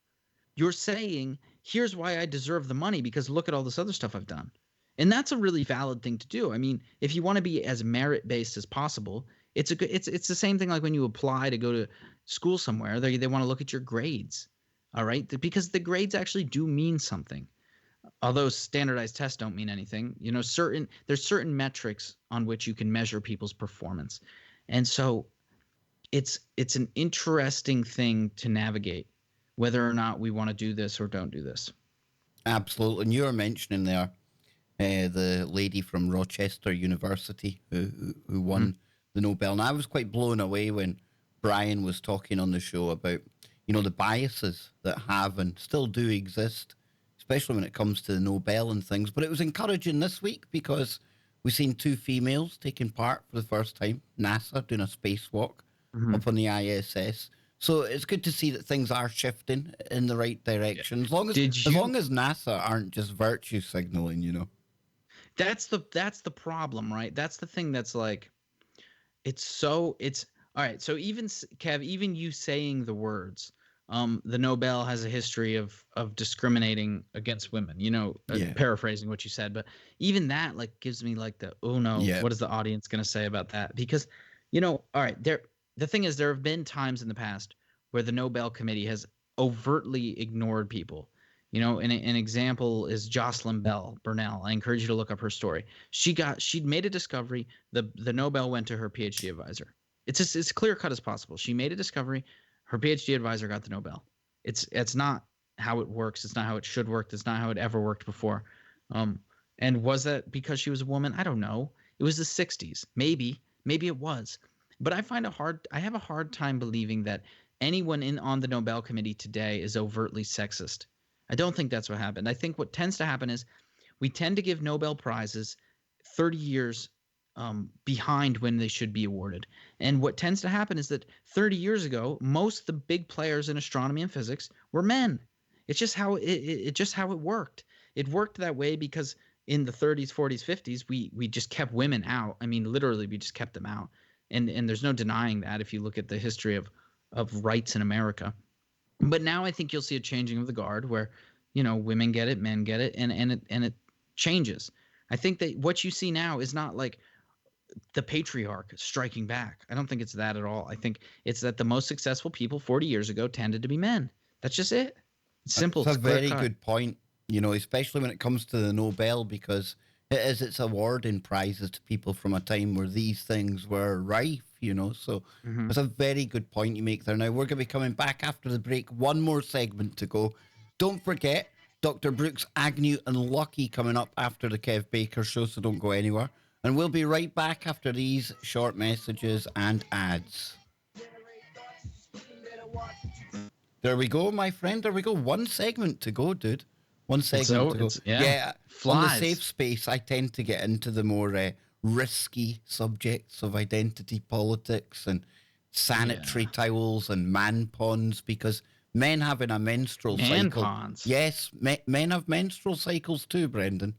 You're saying, here's why I deserve the money, because look at all this other stuff I've done. And that's a really valid thing to do. I mean, if you want to be as merit-based as possible, it's the same thing like when you apply to go to school somewhere. They want to look at your grades, all right? Because the grades actually do mean something. Although standardized tests don't mean anything, there's certain metrics on which you can measure people's performance. And so it's an interesting thing to navigate, whether or not we want to do this or don't do this. Absolutely. And you were mentioning there the lady from Rochester University who won the Nobel. And I was quite blown away when Brian was talking on the show about, the biases that have and still do exist, especially when it comes to the Nobel and things. But it was encouraging this week because we've seen 2 females taking part for the first time. NASA doing a spacewalk up on the ISS. So it's good to see that things are shifting in the right direction. As long as NASA aren't just virtue signaling, That's the problem, right? That's the thing that's like, it's all right. So even Kev, even you saying the words, the Nobel has a history of discriminating against women, paraphrasing what you said, but even that like gives me like what is the audience going to say about that? Because, all right, the thing is, there have been times in the past where the Nobel Committee has overtly ignored people. An example is Jocelyn Burnell. I encourage you to look up her story. She'd made a discovery. The Nobel went to her PhD advisor. It's as clear cut as possible. She made a discovery. Her PhD advisor got the Nobel. It's not how it works. It's not how it should work. It's not how it ever worked before. And was that because she was a woman? I don't know. It was the 60s. Maybe it was. But I have a hard time believing that anyone on the Nobel Committee today is overtly sexist. I don't think that's what happened. I think what tends to happen is we tend to give Nobel Prizes 30 years behind when they should be awarded. And what tends to happen is that 30 years ago, most of the big players in astronomy and physics were men. It's just how it worked. It worked that way because in the 30s, 40s, 50s, we just kept women out. I mean, literally, we just kept them out. And there's no denying that if you look at the history of rights in America. But now I think you'll see a changing of the guard where, women get it, men get it, and it changes. I think that what you see now is not like the patriarch striking back. I don't think it's that at all. I think it's that the most successful people 40 years ago tended to be men. That's just it. It's simple. It's a It's clear very cut. good point, especially when it comes to the Nobel, because it's awarding prizes to people from a time where these things were rife, So Mhm. it's a very good point you make there. Now, we're going to be coming back after the break. One more segment to go. Don't forget, Dr. Brooks, Agnew, and Lucky coming up after the Kev Baker Show, so don't go anywhere. And we'll be right back after these short messages and ads. There we go, my friend. There we go. One segment to go, dude. One segment to go. Yeah, on the safe Flies. space, I tend to get into the more risky subjects of identity politics and sanitary towels and man ponds, because men having a menstrual Man cycle. ponds. Yes, men have menstrual cycles too, Brendan.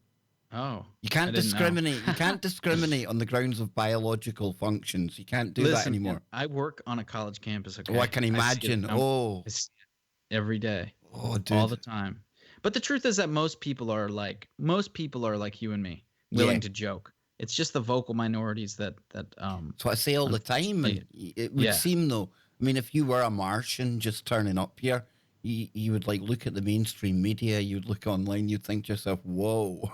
Oh, You can't I didn't know. discriminate. You can't discriminate on the grounds of biological functions. You can't do that Listen, anymore. I work on a college campus. Okay, Oh, I can see it. imagine. Oh, I see it every day, oh, all dude. the time. But the truth is that most people are like you and me, Yeah. willing to joke. It's just the vocal minorities that That's what I say all the time. And it would seem, though, I mean, if you were a Martian just turning up here, you would look at the mainstream media, you'd look online, you'd think to yourself, whoa,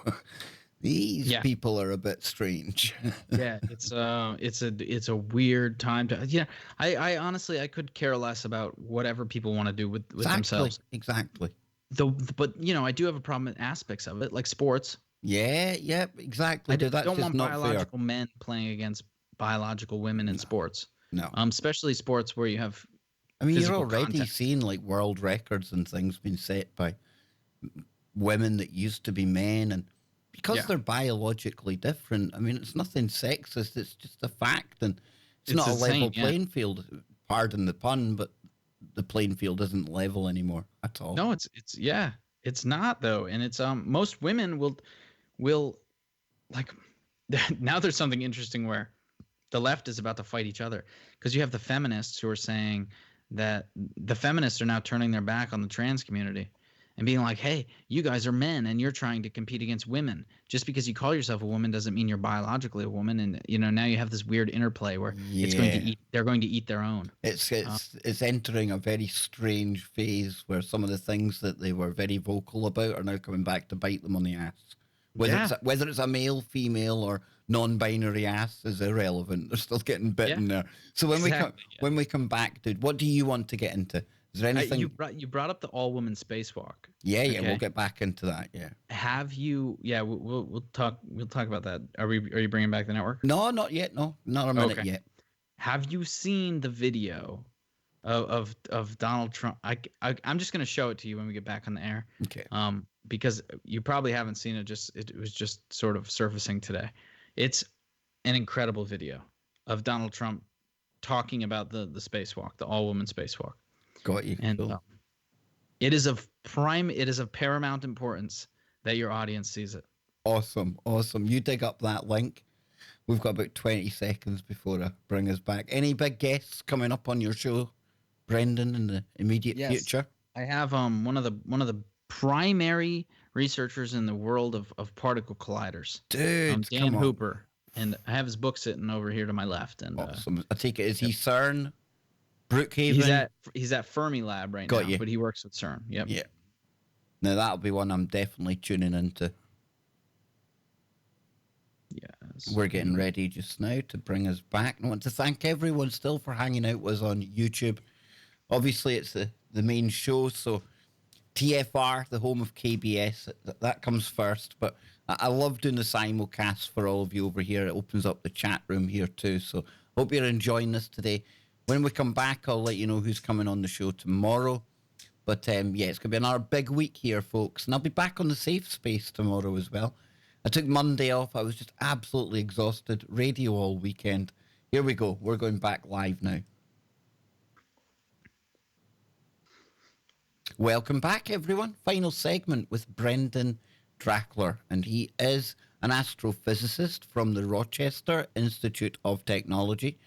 these people are a bit strange. Yeah, it's a weird time to I honestly I could care less about whatever people want to do with themselves. Exactly. But I do have a problem with aspects of it, like sports. Yeah, exactly. I Dude, that's don't just want not fair. biological men playing against biological women in sports. No. Especially sports where you have I mean, you're physical already contact. seeing world records and things being set by women that used to be men, and because they're biologically different, I mean, it's nothing sexist. It's just a fact, and it's not insane, a level playing field. Pardon the pun, but the playing field isn't level anymore at all. No, it's not though, and it's most women will like now there's something interesting where the left is about to fight each other, because you have the feminists who are saying that the feminists are now turning their back on the trans community and being like, hey, you guys are men and you're trying to compete against women. Just because you call yourself a woman doesn't mean you're biologically a woman. And now you have this weird interplay where they're going to eat their own. It's entering a very strange phase where some of the things that they were very vocal about are now coming back to bite them on the ass. Whether it's a male, female, or non-binary ass is irrelevant. They're still getting bitten there. So when we come back, dude, what do you want to get into? Is there anything you brought up the all-woman spacewalk? Yeah, we'll get back into that. Yeah. Have you? Yeah, we'll talk about that. Are you bringing back the network? No, not yet. No, not a minute yet. Have you seen the video of Donald Trump? I'm just gonna show it to you when we get back on the air. Okay. Because you probably haven't seen it. It was just sort of surfacing today. It's an incredible video of Donald Trump talking about the spacewalk, the all-woman spacewalk. Got you. And cool. It is of paramount importance that your audience sees it. Awesome. You dig up that link. We've got about 20 seconds before I bring us back. Any big guests coming up on your show, Brendan, in the immediate future? I have one of the primary researchers in the world of particle colliders. Dude, Dan Hooper. And I have his book sitting over here to my left. And awesome. I take it, is he CERN? Brookhaven? He's at Fermilab right now, but he works with CERN. Yep. Yeah. Now that'll be one I'm definitely tuning into. Yes. We're getting ready just now to bring us back. I want to thank everyone still for hanging out with us on YouTube. Obviously, it's the main show, so TFR, the home of KBS, that comes first. But I love doing the simulcast for all of you over here. It opens up the chat room here too. So hope you're enjoying this today. When we come back, I'll let you know who's coming on the show tomorrow. But it's going to be another big week here, folks. And I'll be back on the safe space tomorrow as well. I took Monday off. I was just absolutely exhausted. Radio all weekend. Here we go. We're going back live now. Welcome back, everyone. Final segment with Brendan Drachler. And he is an astrophysicist from the Rochester Institute of Technology.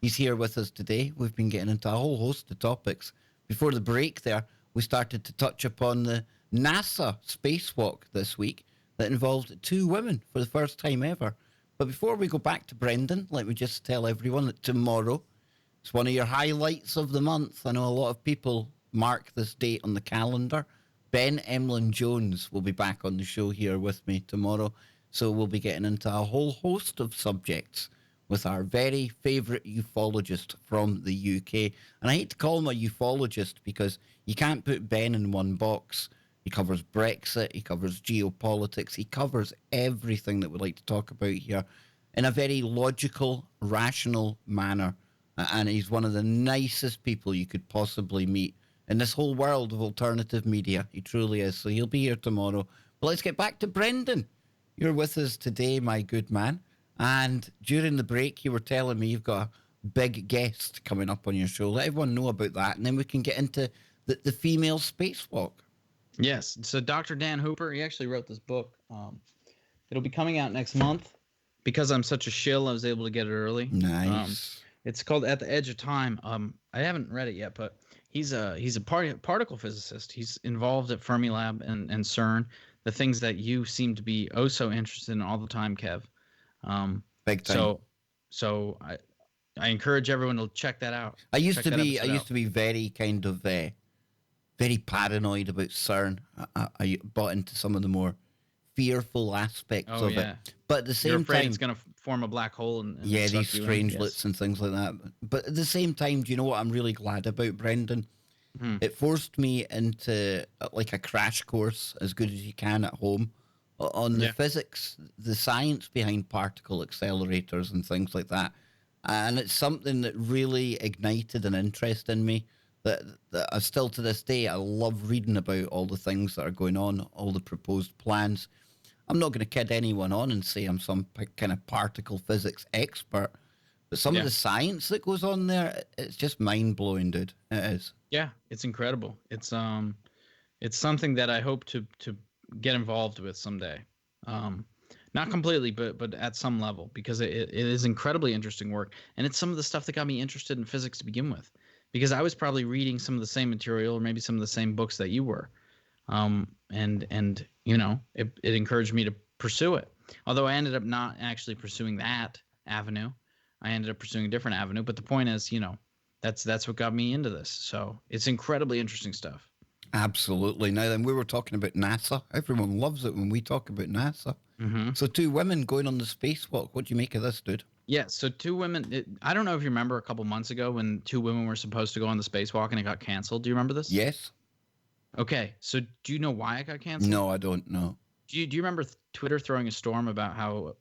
He's here with us today. We've been getting into a whole host of topics. Before the break there, we started to touch upon the NASA spacewalk this week that involved two women for the first time ever. But before we go back to Brendan, let me just tell everyone that tomorrow is one of your highlights of the month. I know a lot of people mark this date on the calendar. Ben Emlyn Jones will be back on the show here with me tomorrow. So we'll be getting into a whole host of subjects with our very favourite ufologist from the UK. And I hate to call him a ufologist because you can't put Ben in one box. He covers Brexit, he covers geopolitics, he covers everything that we like to talk about here in a very logical, rational manner. And he's one of the nicest people you could possibly meet in this whole world of alternative media. He truly is. So he'll be here tomorrow. But let's get back to Brendan. You're with us today, my good man. And during the break, you were telling me you've got a big guest coming up on your show. Let everyone know about that, and then we can get into the female spacewalk. Yes. So Dr. Dan Hooper, he actually wrote this book. It'll be coming out next month. Because I'm such a shill, I was able to get it early. Nice. It's called At the Edge of Time. I haven't read it yet, but he's a particle physicist. He's involved at Fermilab and CERN, the things that you seem to be oh so interested in all the time, Kev. Big time. So I encourage everyone to check that out. I used to be very kind of very paranoid about CERN. I bought into some of the more fearful aspects of it. But at the same You're afraid time, it's going to form a black hole and these strangelets and things like that. But at the same time, do you know what I'm really glad about, Brendan? It forced me into like a crash course as good as you can at home on the physics, the science behind particle accelerators and things like that. And it's something that really ignited an interest in me that I still to this day, I love reading about all the things that are going on, all the proposed plans. I'm not going to kid anyone on and say I'm some kind of particle physics expert, but some of the science that goes on there, it's just mind-blowing, dude. It is. Yeah, it's incredible. It's something that I hope to get involved with someday. Not completely, but at some level, because it is incredibly interesting work, and it's some of the stuff that got me interested in physics to begin with, because I was probably reading some of the same material or maybe some of the same books that you were, and you know, it encouraged me to pursue it. Although I ended up not actually pursuing that avenue, I ended up pursuing a different avenue. But the point is, you know, that's what got me into this. So it's incredibly interesting stuff. Absolutely. Now then, we were talking about NASA. Everyone loves it when we talk about NASA. Mm-hmm. So two women going on the spacewalk. What do you make of this, dude? Yeah, so two women. I don't know if you remember a couple months ago when two women were supposed to go on the spacewalk and it got canceled. Do you remember this? Yes. Okay, so do you know why it got canceled? No, I don't know. Do you remember Twitter throwing a storm about how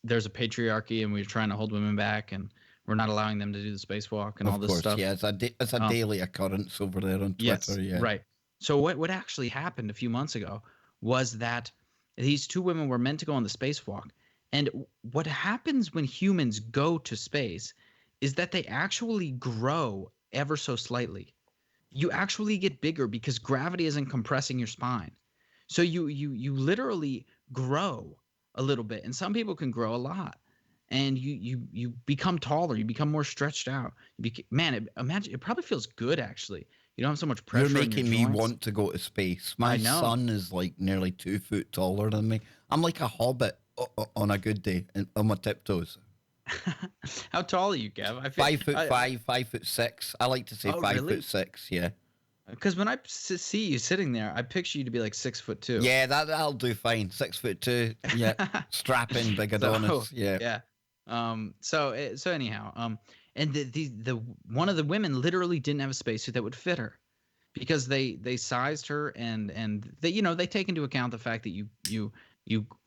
there's a patriarchy and we're trying to hold women back and we're not allowing them to do the spacewalk and all this stuff? Yeah, it's a daily occurrence over there on Twitter. Yes, yeah, right. So what actually happened a few months ago was that these two women were meant to go on the spacewalk. And what happens when humans go to space is that they actually grow ever so slightly. You actually get bigger because gravity isn't compressing your spine. So you literally grow a little bit, and some people can grow a lot. And you become taller, you become more stretched out. Imagine, it probably feels good actually. You don't have so much pressure. You're making in your me joints. want to go to space. My son is like nearly 2 foot taller than me. I'm like a hobbit on a good day on my tiptoes. How tall are you, Kev? 5'5", 5'6". I like to say 5'6". Yeah. Because when I see you sitting there, I picture you to be like 6'2". Yeah, that'll do fine. 6'2". Yeah, strapping, big Adonis. Yeah. So anyhow, and the one of the women literally didn't have a spacesuit that would fit her, because they sized her and they take into account the fact that you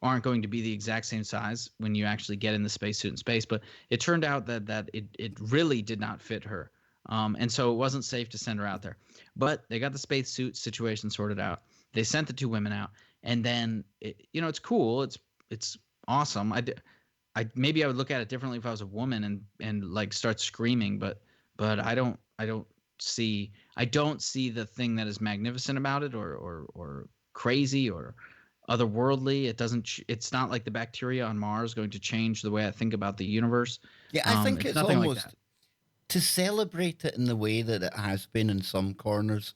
aren't going to be the exact same size when you actually get in the spacesuit in space. But it turned out that it really did not fit her. And so it wasn't safe to send her out there. But they got the spacesuit situation sorted out. They sent the two women out, and then it's cool. It's awesome. Maybe I would look at it differently if I was a woman and like start screaming, but I don't see the thing that is magnificent about it or crazy or otherworldly. It's not like the bacteria on Mars going to change the way I think about the universe. Yeah, I think it's almost to celebrate it in the way that it has been in some corners,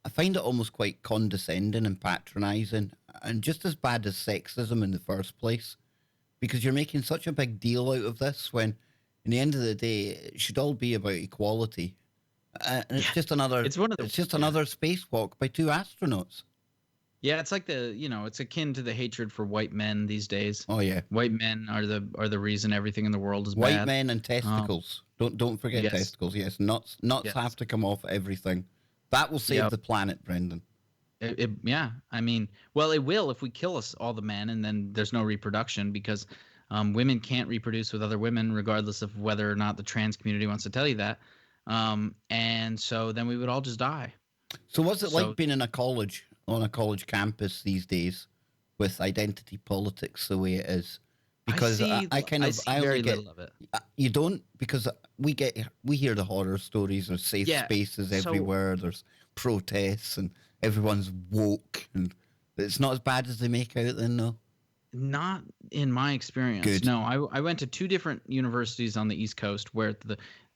I find it almost quite condescending and patronizing, and just as bad as sexism in the first place, because you're making such a big deal out of this when, in the end of the day, it should all be about equality. And Yeah, it's one of the it's just yeah. another spacewalk by two astronauts. Yeah, it's like it's akin to the hatred for white men these days. Oh yeah, White men are the reason everything in the world is white bad. men and Um, testicles. Don't forget yes, testicles. Yes, nuts have yes, to come off everything. That will save yeah, the planet, Brendan. yeah. I mean, well, it will if we kill us all the men, and then there's no reproduction because women can't reproduce with other women, regardless of whether or not the trans community wants to tell you that. And so then we would all just die. So what's it like So being in a college on a college campus these days with identity politics the way it is? Because I see I only very get little of it. you don't because we hear the horror stories. There's safe Yeah. spaces So everywhere. There's protests and everyone's woke and it's not as bad as they make out. Then no, not in my experience. good. No, I went to two different universities on the East Coast where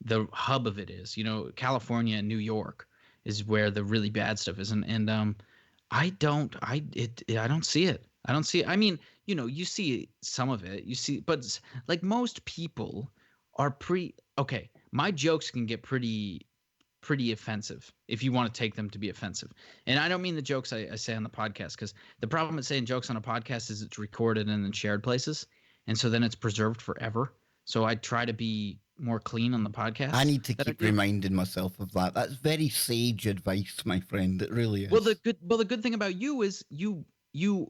the hub of it is. California and New York is where the really bad stuff is, and I don't see it. I don't see it. I mean, you see some of it. You see, but like most people are okay. My jokes can get pretty offensive if you want to take them to be offensive. And I don't mean the jokes I say on the podcast, because the problem with saying jokes on a podcast is it's recorded and then shared places. And so then it's preserved forever. So I try to be more clean on the I podcasts need to that I keep do. reminding myself of that. That's very sage advice, my friend. It really Well, is. the good thing about you is you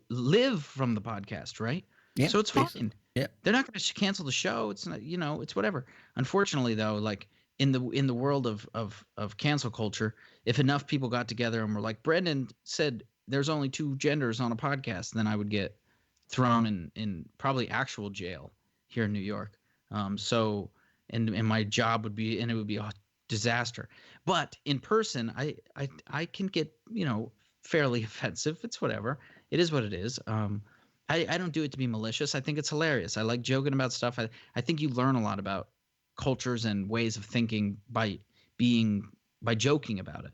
live from the podcast, right? Yeah, So it's basically. fine. Yeah. They're not going to cancel the show. It's not, it's whatever. Unfortunately, though, like in the world of cancel culture, if enough people got together and were like, Brendan said there's only two genders on a podcast, then I would get thrown in probably actual jail here in New York. So and my job would be, and it would be a disaster. But in person, I can get fairly offensive. It's whatever. It is what it is. I don't do it to be malicious. I think it's hilarious. I like joking about stuff. I think you learn a lot about cultures and ways of thinking being by joking about it.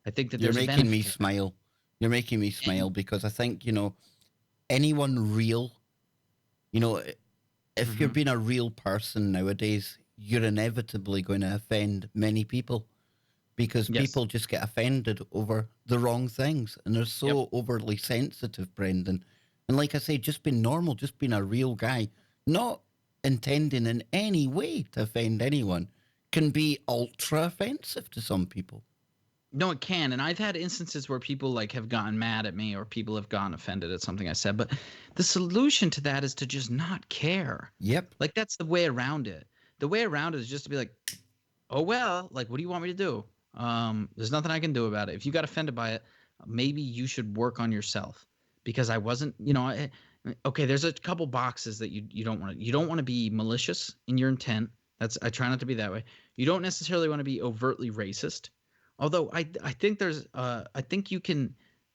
I think that You're there's a making me benefit to that. smile. You're making me And smile because I think, anyone real, you know, if you're mhm, being a real person nowadays, you're inevitably going to offend many people because yes, people just get offended over the wrong things and they're yep. so overly sensitive, Brendan. And like I say, just being normal, just being a real guy, not intending in any way to offend anyone, can be ultra offensive to some people. No, it can. And I've had instances where people like have gotten mad at me or people have gotten offended at something I said. But the solution to that is to just not care. Yep. Like that's the way around it. The way around it is just to be like, oh well, like what do you want me to do? There's nothing I can do about it. If you got offended by it, maybe you should work on yourself. Because I wasn't, okay, there's a couple boxes that you don't want to, be malicious in your intent. I try not to be that way. You don't necessarily want to be overtly racist. Although I think I think you can,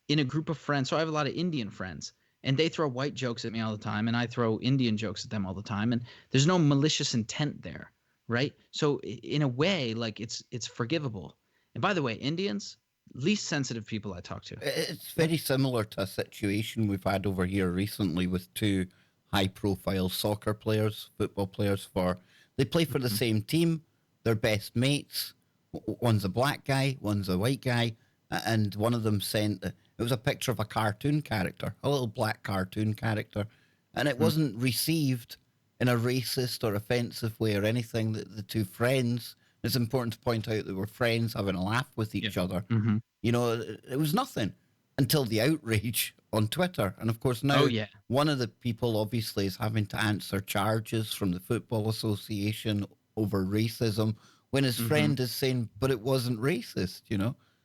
in a group of friends. So I have a lot of Indian friends, and they throw white jokes at me all the time, and I throw Indian jokes at them all the time, and there's no malicious intent there, right? So in a way, like it's forgivable. And by the way, Indians, least sensitive people I talk to. It's very similar to a situation we've had over here recently with two high profile soccer players, football players they play for the Mhm. same team, they're best mates. One's a black guy, one's a white guy, and one of them sent it was a picture of a cartoon character, a little black cartoon character, and it Mhm. wasn't received in a racist or offensive way or anything. That the two friends, it's important to point out they were friends having a laugh with Yeah. each other. Hmm. It was nothing until the outrage on Twitter. And of course, Oh now yeah. one of the people obviously is having to answer charges from the Football Association over racism when his Hmm. friend is saying, but it wasn't racist.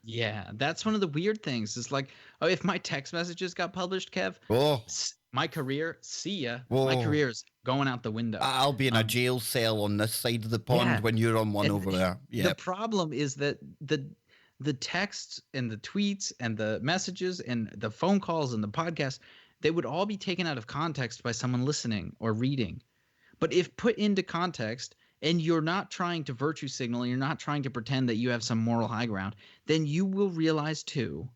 Yeah, that's one of the weird things. It's like, oh, if my text messages got published, Kev, Oh, my career, see ya. My whoa. career is going out the window. I'll be in a Um, jail cell on this side of the pond yeah, when you're on one and over there. the Yep. problem is that the texts and the tweets and the messages and the phone calls and the podcast, they would all be taken out of context by someone listening or reading. But if put into context and you're not trying to virtue signal, and you're not trying to pretend that you have some moral high ground, then you will realize too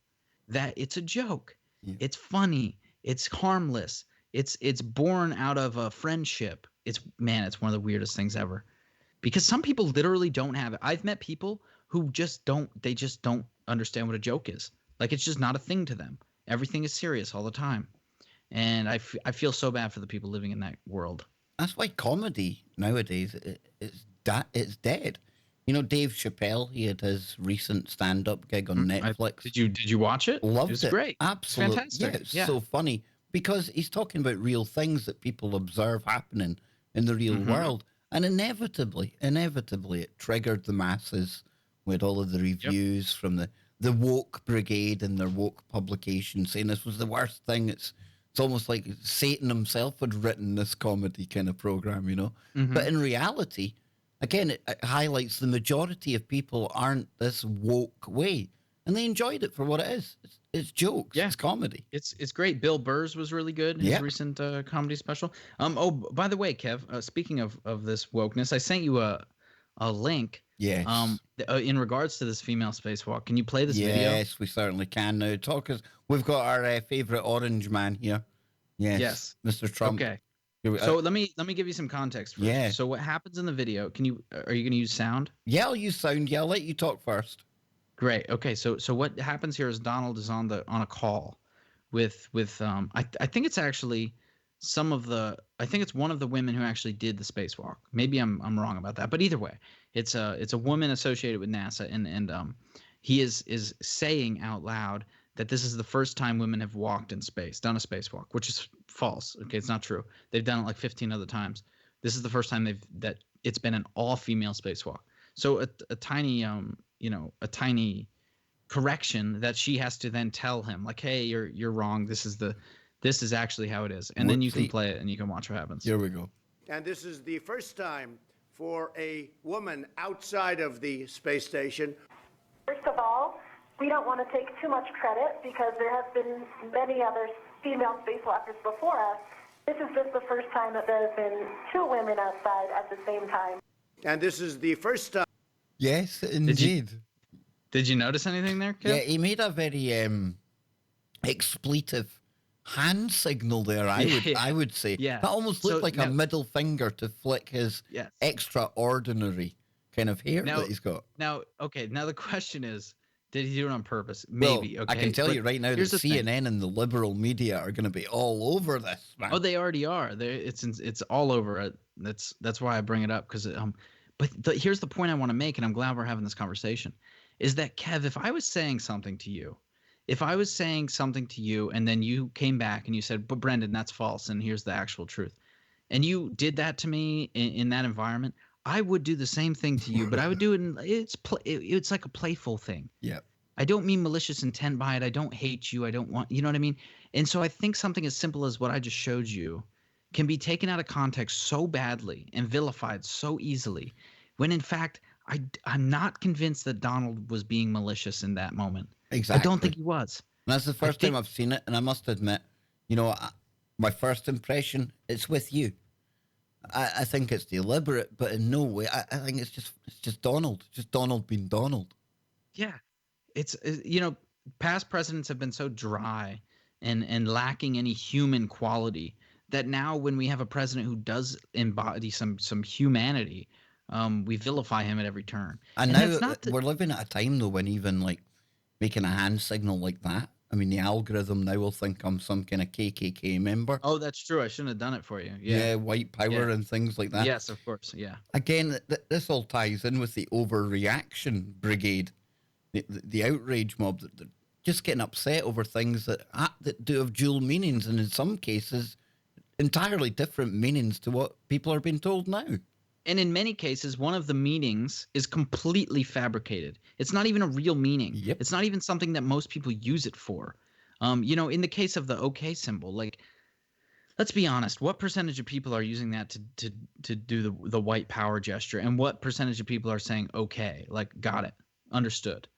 that it's a joke. Yeah. It's funny. It's harmless. It's born out of a friendship. It's one of the weirdest things ever. Because some people literally don't have it. I've met people who just don't understand what a joke is. Like, it's just not a thing to them. Everything is serious all the time. And I feel so bad for the people living in that world. That's why comedy nowadays it's dead. You know, Dave Chappelle, he had his recent stand-up gig on Netflix. Did you watch it? Loved it. It was great. Absolutely. Fantastic. Yeah, it's so funny because he's talking about real things that people observe happening in the real world. And inevitably, it triggered the masses with all of the reviews from the woke brigade and their woke publication saying this was the worst thing. It's almost like Satan himself had written this comedy kind of program, you know. But in reality, again, it highlights the majority of people aren't this woke way, and they enjoyed it for what it is. It's jokes. Yeah. It's comedy. It's great. Bill Burr's was really good. His recent comedy special. Oh, by the way, Kev, speaking of this wokeness, I sent you a link. Yes. In regards to this female spacewalk, can you play this video? Yes, we certainly can now. We've got our favorite orange man here. Yes. Mr. Trump. Okay. So let me give you some context first. Yeah. So what happens in the video? Are you going to use sound? Yeah, I'll use sound. Yeah, I'll let you talk first. Great. Okay. So what happens here is Donald is on a call with I think it's actually I think it's one of the women who actually did the spacewalk. Maybe I'm wrong about that, but either way, it's a woman associated with NASA, and he is saying out loud that this is the first time women have walked in space, done a spacewalk, which is false. Okay, it's not true. They've done it like 15 other times. This is the first time that it's been an all-female spacewalk. So a tiny correction that she has to then tell him, like, hey, you're wrong. This is actually how it is. And then you can play it and you can watch what happens. Here we go. And this is the first time for a woman outside of the space station. First of all, we don't want to take too much credit because there have been many other female spacewalkers before us. This is just the first time that there have been two women outside at the same time. And this is the first time. Yes, indeed. Did you notice anything there, Kev? Yeah, he made a very expletive hand signal there, I would say. Yeah. That almost looked like a middle finger to flick his extraordinary kind of hair that he's got. Now the question is, did he do it on purpose? Maybe. Well, okay. I can tell you right now that CNN and the liberal media are going to be all over this, man. Oh, they already are. It's all over. That's why I bring it up, because but here's the point I want to make, and I'm glad we're having this conversation, is that, Kev, if I was saying something to you, and then you came back and you said, but Brendan, that's false, and here's the actual truth, and you did that to me in that environment, I would do the same thing to you, but I would do it it's like a playful thing. Yeah. I don't mean malicious intent by it. I don't hate you. I don't want, you know what I mean? And so I think something as simple as what I just showed you can be taken out of context so badly and vilified so easily, when in fact I'm not convinced that Donald was being malicious in that moment. Exactly. I don't think he was. And that's the first time I've seen it, and I must admit, my first impression, it's with you. I think it's deliberate, but in no way. I think it's just Donald, being Donald. Yeah, it's past presidents have been so dry and lacking any human quality that now when we have a president who does embody some humanity, we vilify him at every turn. And now we're living at a time though when even like making a hand signal like that, I mean, the algorithm now will think I'm some kind of KKK member. Oh, that's true. I shouldn't have done it for you. Yeah, white power and things like that. Yes, of course. Yeah. Again, this all ties in with the overreaction brigade, the outrage mob that they're just getting upset over things that do have dual meanings, and in some cases, entirely different meanings to what people are being told now. And in many cases, one of the meanings is completely fabricated. It's not even a real meaning. Yep. It's not even something that most people use it for. In the case of the OK symbol, like, let's be honest, what percentage of people are using that to do the white power gesture? And what percentage of people are saying, okay, like, got it, understood,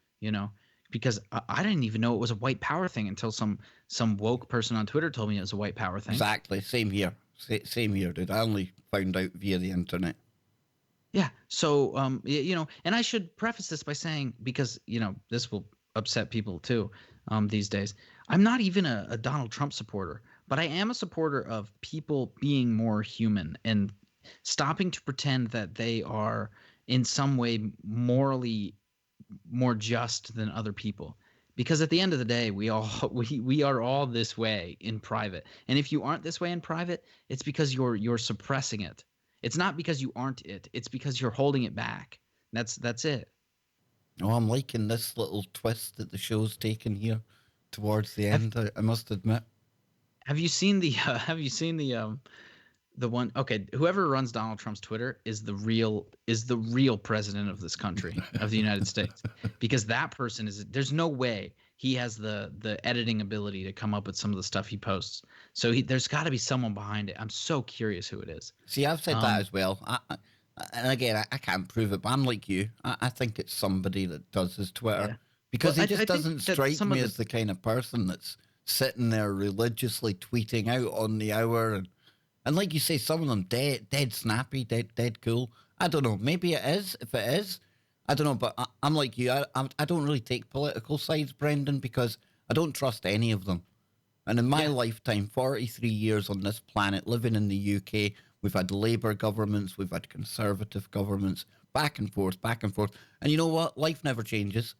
Because I didn't even know it was a white power thing until some woke person on Twitter told me it was a white power thing. Exactly. Same here. Same here, dude. I only found out via the internet. Yeah. So, and I should preface this by saying, because, this will upset people too, these days. I'm not even a Donald Trump supporter, but I am a supporter of people being more human and stopping to pretend that they are in some way morally more just than other people. Because at the end of the day, we all we are all this way in private. And if you aren't this way in private, it's because you're suppressing it. It's not because you aren't it. It's because you're holding it back. That's it. Oh, I'm liking this little twist that the show's taken here towards the Have end. I must admit. have you seen the have you seen the one? Okay, whoever runs Donald Trump's Twitter is the real president of this country, of the United States, because that person there's no way he has the editing ability to come up with some of the stuff he posts. So there's got to be someone behind it. I'm so curious who it is. See, I've said that as well. And again, I can't prove it, but I'm like you. I think it's somebody that does his Twitter Yeah. because Well, he just I think doesn't that strike some me of as the kind of person that's sitting there religiously tweeting out on the hour and like you say, some of them dead snappy, dead cool. I don't know. Maybe it is. If it is, I don't know. But I'm like you. I don't really take political sides, Brendan, because I don't trust any of them. And in my Yeah. lifetime, 43 years on this planet, living in the UK, we've had Labour governments, we've had Conservative governments, back and forth, back and forth. And you know what? Life never changes.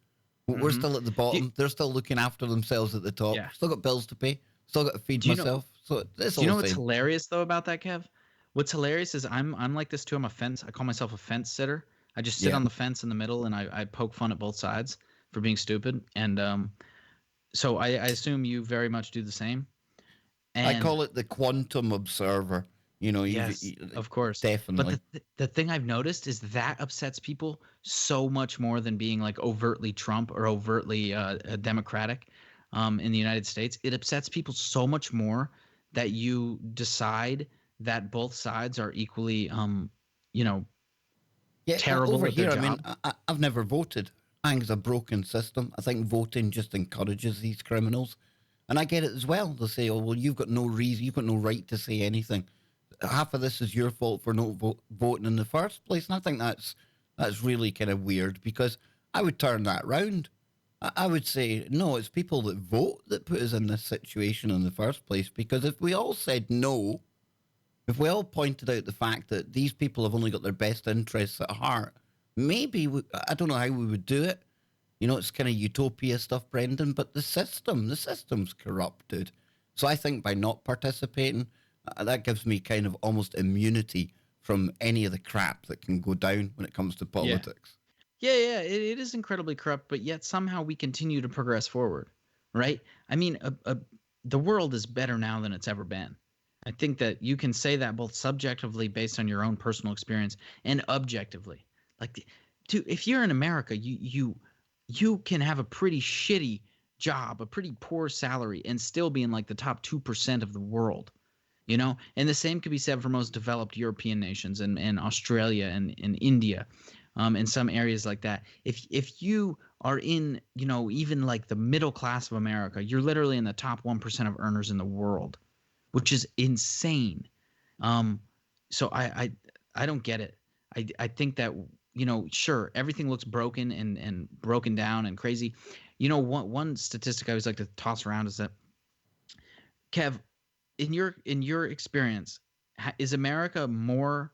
We're Hmm. still at the Do you, bottom. They're still looking after themselves at the top. yeah. Still got bills to pay. Still got to feed Do you know? myself. So it's Do you all know the what's same. hilarious though about that, Kev? What's hilarious is I'm like this too. I call myself a fence sitter. I just sit Yeah. on the fence in the middle and I poke fun at both sides for being stupid. And so I assume you very much do the same. I And call it the quantum observer. You know, yes, of course. But definitely. the thing I've noticed is that upsets people so much more than being like overtly Trump or overtly Democratic in the United States. It upsets people so much more that you decide that both sides are equally, you know, Yeah, over terrible at their here, I mean, job. I've never voted. I think it's a broken system. I think voting just encourages these criminals. And I get it as well. They'll say, oh, well, you've got no reason, you've got no right to say anything. Half of this is your fault for not voting in the first place. And I think that's really kind of weird because I would turn that round. I would say, no, it's people that vote that put us in this situation in the first place. Because if we all said no, if we all pointed out the fact that these people have only got their best interests at heart, maybe I don't know how we would do it. You know, it's kind of utopia stuff, Brendan, but the system's corrupted. So I think by not participating, that gives me kind of almost immunity from any of the crap that can go down when it comes to Yeah. politics. Yeah. It is incredibly corrupt, but yet somehow we continue to progress forward, right? I mean, the world is better now than it's ever been. I think that you can say that both subjectively based on your own personal experience and objectively. Like, if you're in America, you can have a pretty shitty job, a pretty poor salary, and still be in like the top 2% of the world. And the same could be said for most developed European nations and Australia and India, in some areas like that. If you are in, even like the middle class of America, you're literally in the top 1% of earners in the world, which is insane. Um, so I don't get it. I think that, sure, everything looks broken and broken down and crazy. One statistic I always like to toss around is that, Kev, in your experience, is America more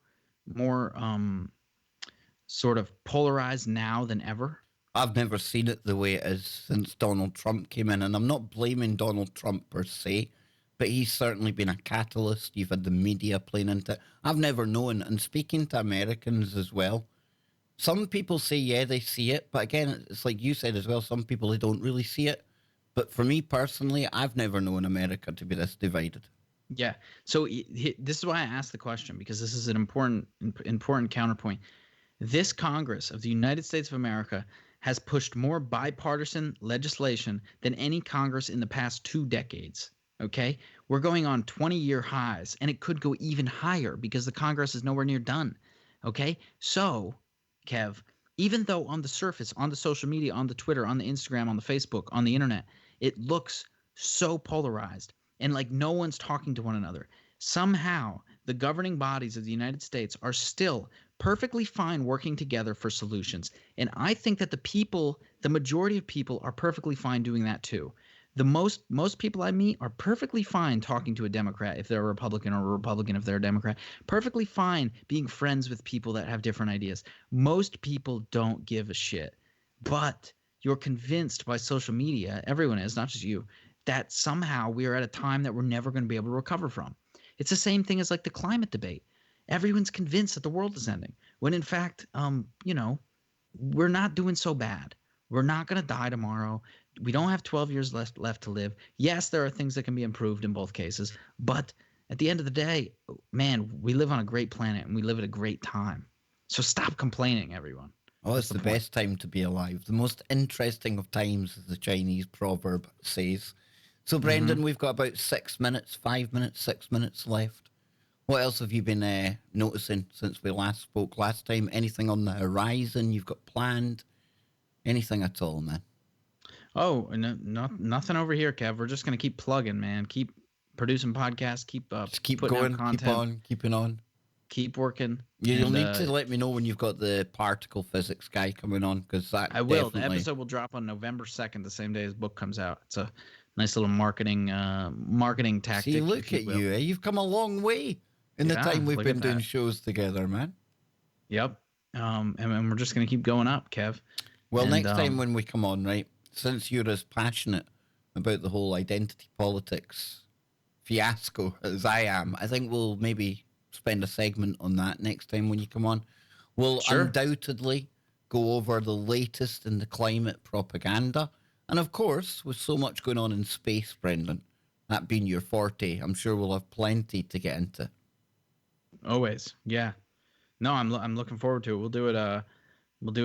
sort of polarized now than ever? I've never seen it the way it is since Donald Trump came in, and I'm not blaming Donald Trump per se, but he's certainly been a catalyst. You've had the media playing into it. I've never known, and speaking to Americans as well, some people say, yeah, they see it, but again, it's like you said as well, some people, they don't really see it. But for me personally, I've never known America to be this divided. Yeah. So this is why I asked the question, because this is an important counterpoint. This Congress of the United States of America has pushed more bipartisan legislation than any Congress in the past 2 decades. Okay. We're going on 20-year highs, and it could go even higher because the Congress is nowhere near done. Okay. So, Kev, even though on the surface, on the social media, on the Twitter, on the Instagram, on the Facebook, on the internet, it looks so polarized and like no one's talking to one another, somehow the governing bodies of the United States are still perfectly fine working together for solutions. And I think that the majority of people are perfectly fine doing that too. The most people I meet are perfectly fine talking to a Democrat if they're a Republican, or a Republican if they're a Democrat. Perfectly fine being friends with people that have different ideas. Most people don't give a shit. But you're convinced by social media, everyone is, not just you, that somehow we are at a time that we're never going to be able to recover from. It's the same thing as like the climate debate. Everyone's convinced that the world is ending, when in fact, we're not doing so bad. We're not going to die tomorrow. We don't have 12 years left to live. Yes, there are things that can be improved in both cases, but at the end of the day, man, we live on a great planet and we live at a great time. So stop complaining, everyone. Oh, That's it's the point. best time to be alive. The most interesting of times, as the Chinese proverb says. So, Brendan, we've got about 6 minutes, 5 minutes, 6 minutes left. What else have you been noticing since we last spoke last time? Anything on the horizon you've got planned? Anything at all, man? Oh, no, nothing over here, Kev. We're just gonna keep plugging, man. Keep producing podcasts. Just keep putting going, out content. keep on, keeping on. Keep working. You'll need to let me know when you've got the particle physics guy coming on, because that I will. definitely... The episode will drop on November 2nd, the same day his book comes out. It's a nice little marketing tactic. See, look at you. You've come a long way in the time we've been doing shows together, man. Yep. And we're just going to keep going up, Kev. Well, next time when we come on, right, since you're as passionate about the whole identity politics fiasco as I am, I think we'll maybe spend a segment on that next time when you come on. We'll undoubtedly go over the latest in the climate propaganda. And of course, with so much going on in space, Brendan, that being your forte, I'm sure we'll have plenty to get into. Always. Yeah. No, I'm looking forward to it. We'll do it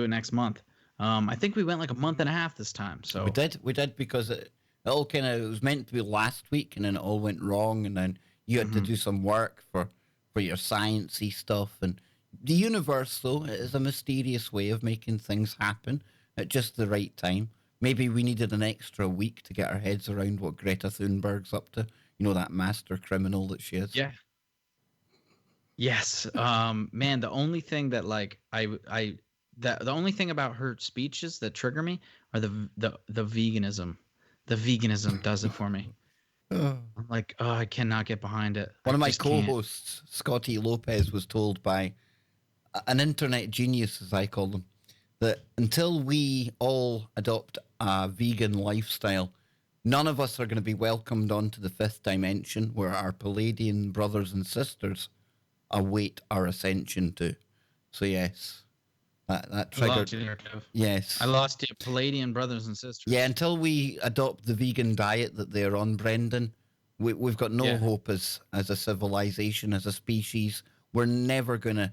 next month. I think we went like a month and a half this time. So we did because it all it was meant to be last week, and then it all went wrong, and then you had to do some work for your sciencey stuff. And the universe, though, is a mysterious way of making things happen at just the right time. Maybe we needed an extra week to get our heads around what Greta Thunberg's up to. You know, that master criminal that she is. Yeah. Yes. Man, the only thing that like the only thing about her speeches that trigger me are the veganism. The veganism does it for me. I'm like, oh, I cannot get behind it. One of my co-hosts, Scotty Lopez, was told by an internet genius, as I call them, that until we all adopt a vegan lifestyle, none of us are going to be welcomed onto the fifth dimension, where our Palladian brothers and sisters await our ascension to. So yes, that triggered. I lost you there, Kev. Yes, I lost you, Palladian brothers and sisters. Yeah, until we adopt the vegan diet that they're on, Brendan, we've got no hope as a civilization, as a species. We're never going to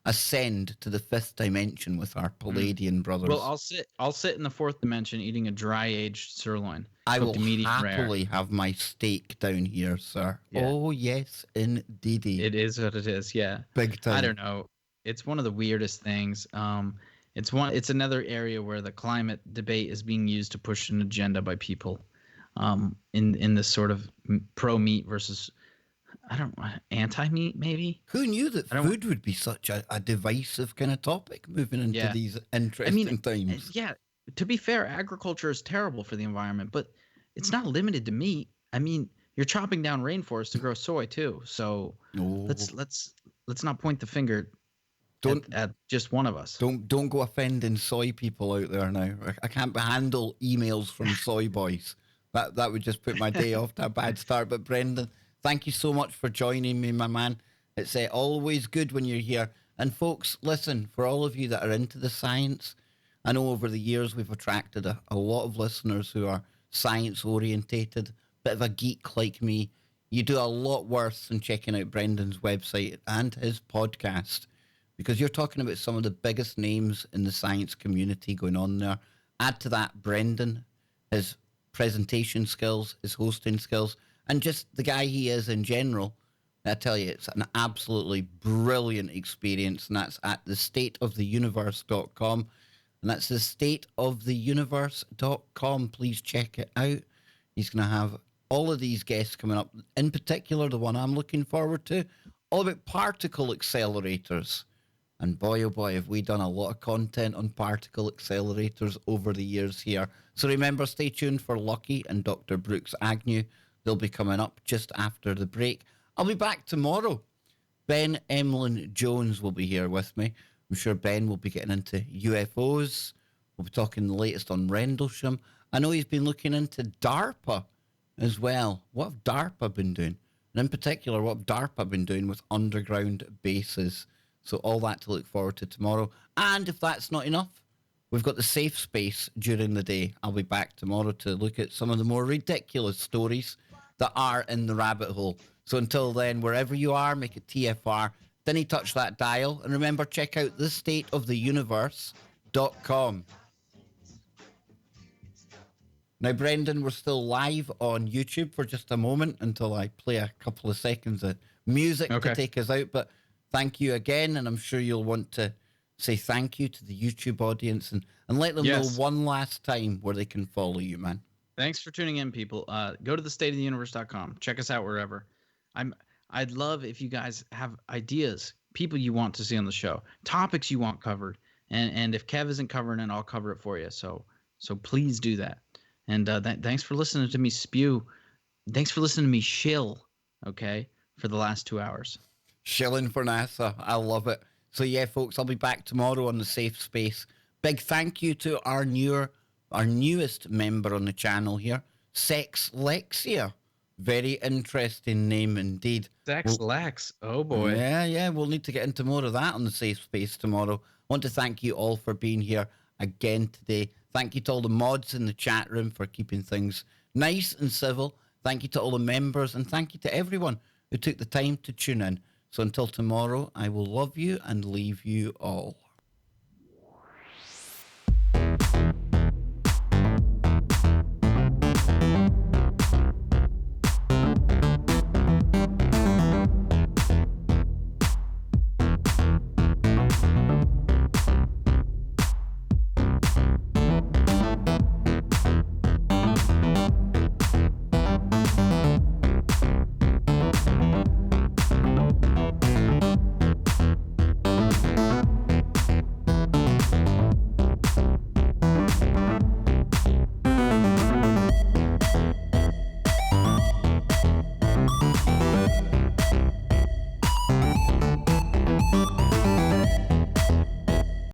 ascend to the fifth dimension with our Palladian brothers. Well, I'll sit in the fourth dimension eating a dry-aged sirloin. I will happily have my steak down here, sir. Yeah. Oh, yes, indeedy. It is what it is, yeah. Big time. I don't know. It's one of the weirdest things. It's another area where the climate debate is being used to push an agenda by people in this sort of pro-meat versus, I don't know, anti-meat maybe? Who knew that food would be such a divisive kind of topic moving into these interesting times? Yeah, to be fair, agriculture is terrible for the environment, but it's not limited to meat. I mean, you're chopping down rainforest to grow soy too. So let's not point the finger at just one of us. Don't go offending soy people out there now. I can't handle emails from soy boys. That would just put my day off to a bad start. But Brendan, thank you so much for joining me, my man. It's always good when you're here. And folks, listen, for all of you that are into the science, I know over the years we've attracted a lot of listeners who are science orientated, bit of a geek like me. You do a lot worse than checking out Brendan's website and his podcast, because you're talking about some of the biggest names in the science community going on there. Add to that Brendan, his presentation skills, his hosting skills, and just the guy he is in general. I tell you, it's an absolutely brilliant experience, and that's at thestateoftheuniverse.com. And that's thestateoftheuniverse.com. Please check it out. He's going to have all of these guests coming up. In particular, the one I'm looking forward to, all about particle accelerators. And boy, oh boy, have we done a lot of content on particle accelerators over the years here. So remember, stay tuned for Lucky and Dr. Brooks Agnew. They'll be coming up just after the break. I'll be back tomorrow. Ben Emlyn Jones will be here with me. I'm sure Ben will be getting into UFOs. We'll be talking the latest on Rendlesham. I know he's been looking into DARPA as well. What have DARPA been doing? And in particular, what have DARPA been doing with underground bases? So all that to look forward to tomorrow. And if that's not enough, we've got the safe space during the day. I'll be back tomorrow to look at some of the more ridiculous stories that are in the rabbit hole. So until then, wherever you are, make it TFR. Then touch that dial. And remember, check out thestateoftheuniverse.com. Now, Brendan, we're still live on YouTube for just a moment until I play a couple of seconds of music to take us out. But thank you again, and I'm sure you'll want to say thank you to the YouTube audience and let them know one last time where they can follow you, man. Thanks for tuning in, people. Go to thestateoftheuniverse.com. Check us out wherever. I'd love if you guys have ideas, people you want to see on the show, topics you want covered, and if Kev isn't covering it, I'll cover it for you. So please do that. And thanks for listening to me spew. Thanks for listening to me shill. Okay, for the last 2 hours. Shilling for NASA. I love it. So yeah, folks, I'll be back tomorrow on the Safe Space. Big thank you to our newest member on the channel here, Sex Lexia. Very interesting name indeed. Sex Lex. Oh boy. Yeah. We'll need to get into more of that on the Safe Space tomorrow. I want to thank you all for being here again today. Thank you to all the mods in the chat room for keeping things nice and civil. Thank you to all the members, and thank you to everyone who took the time to tune in. So until tomorrow, I will love you and leave you all.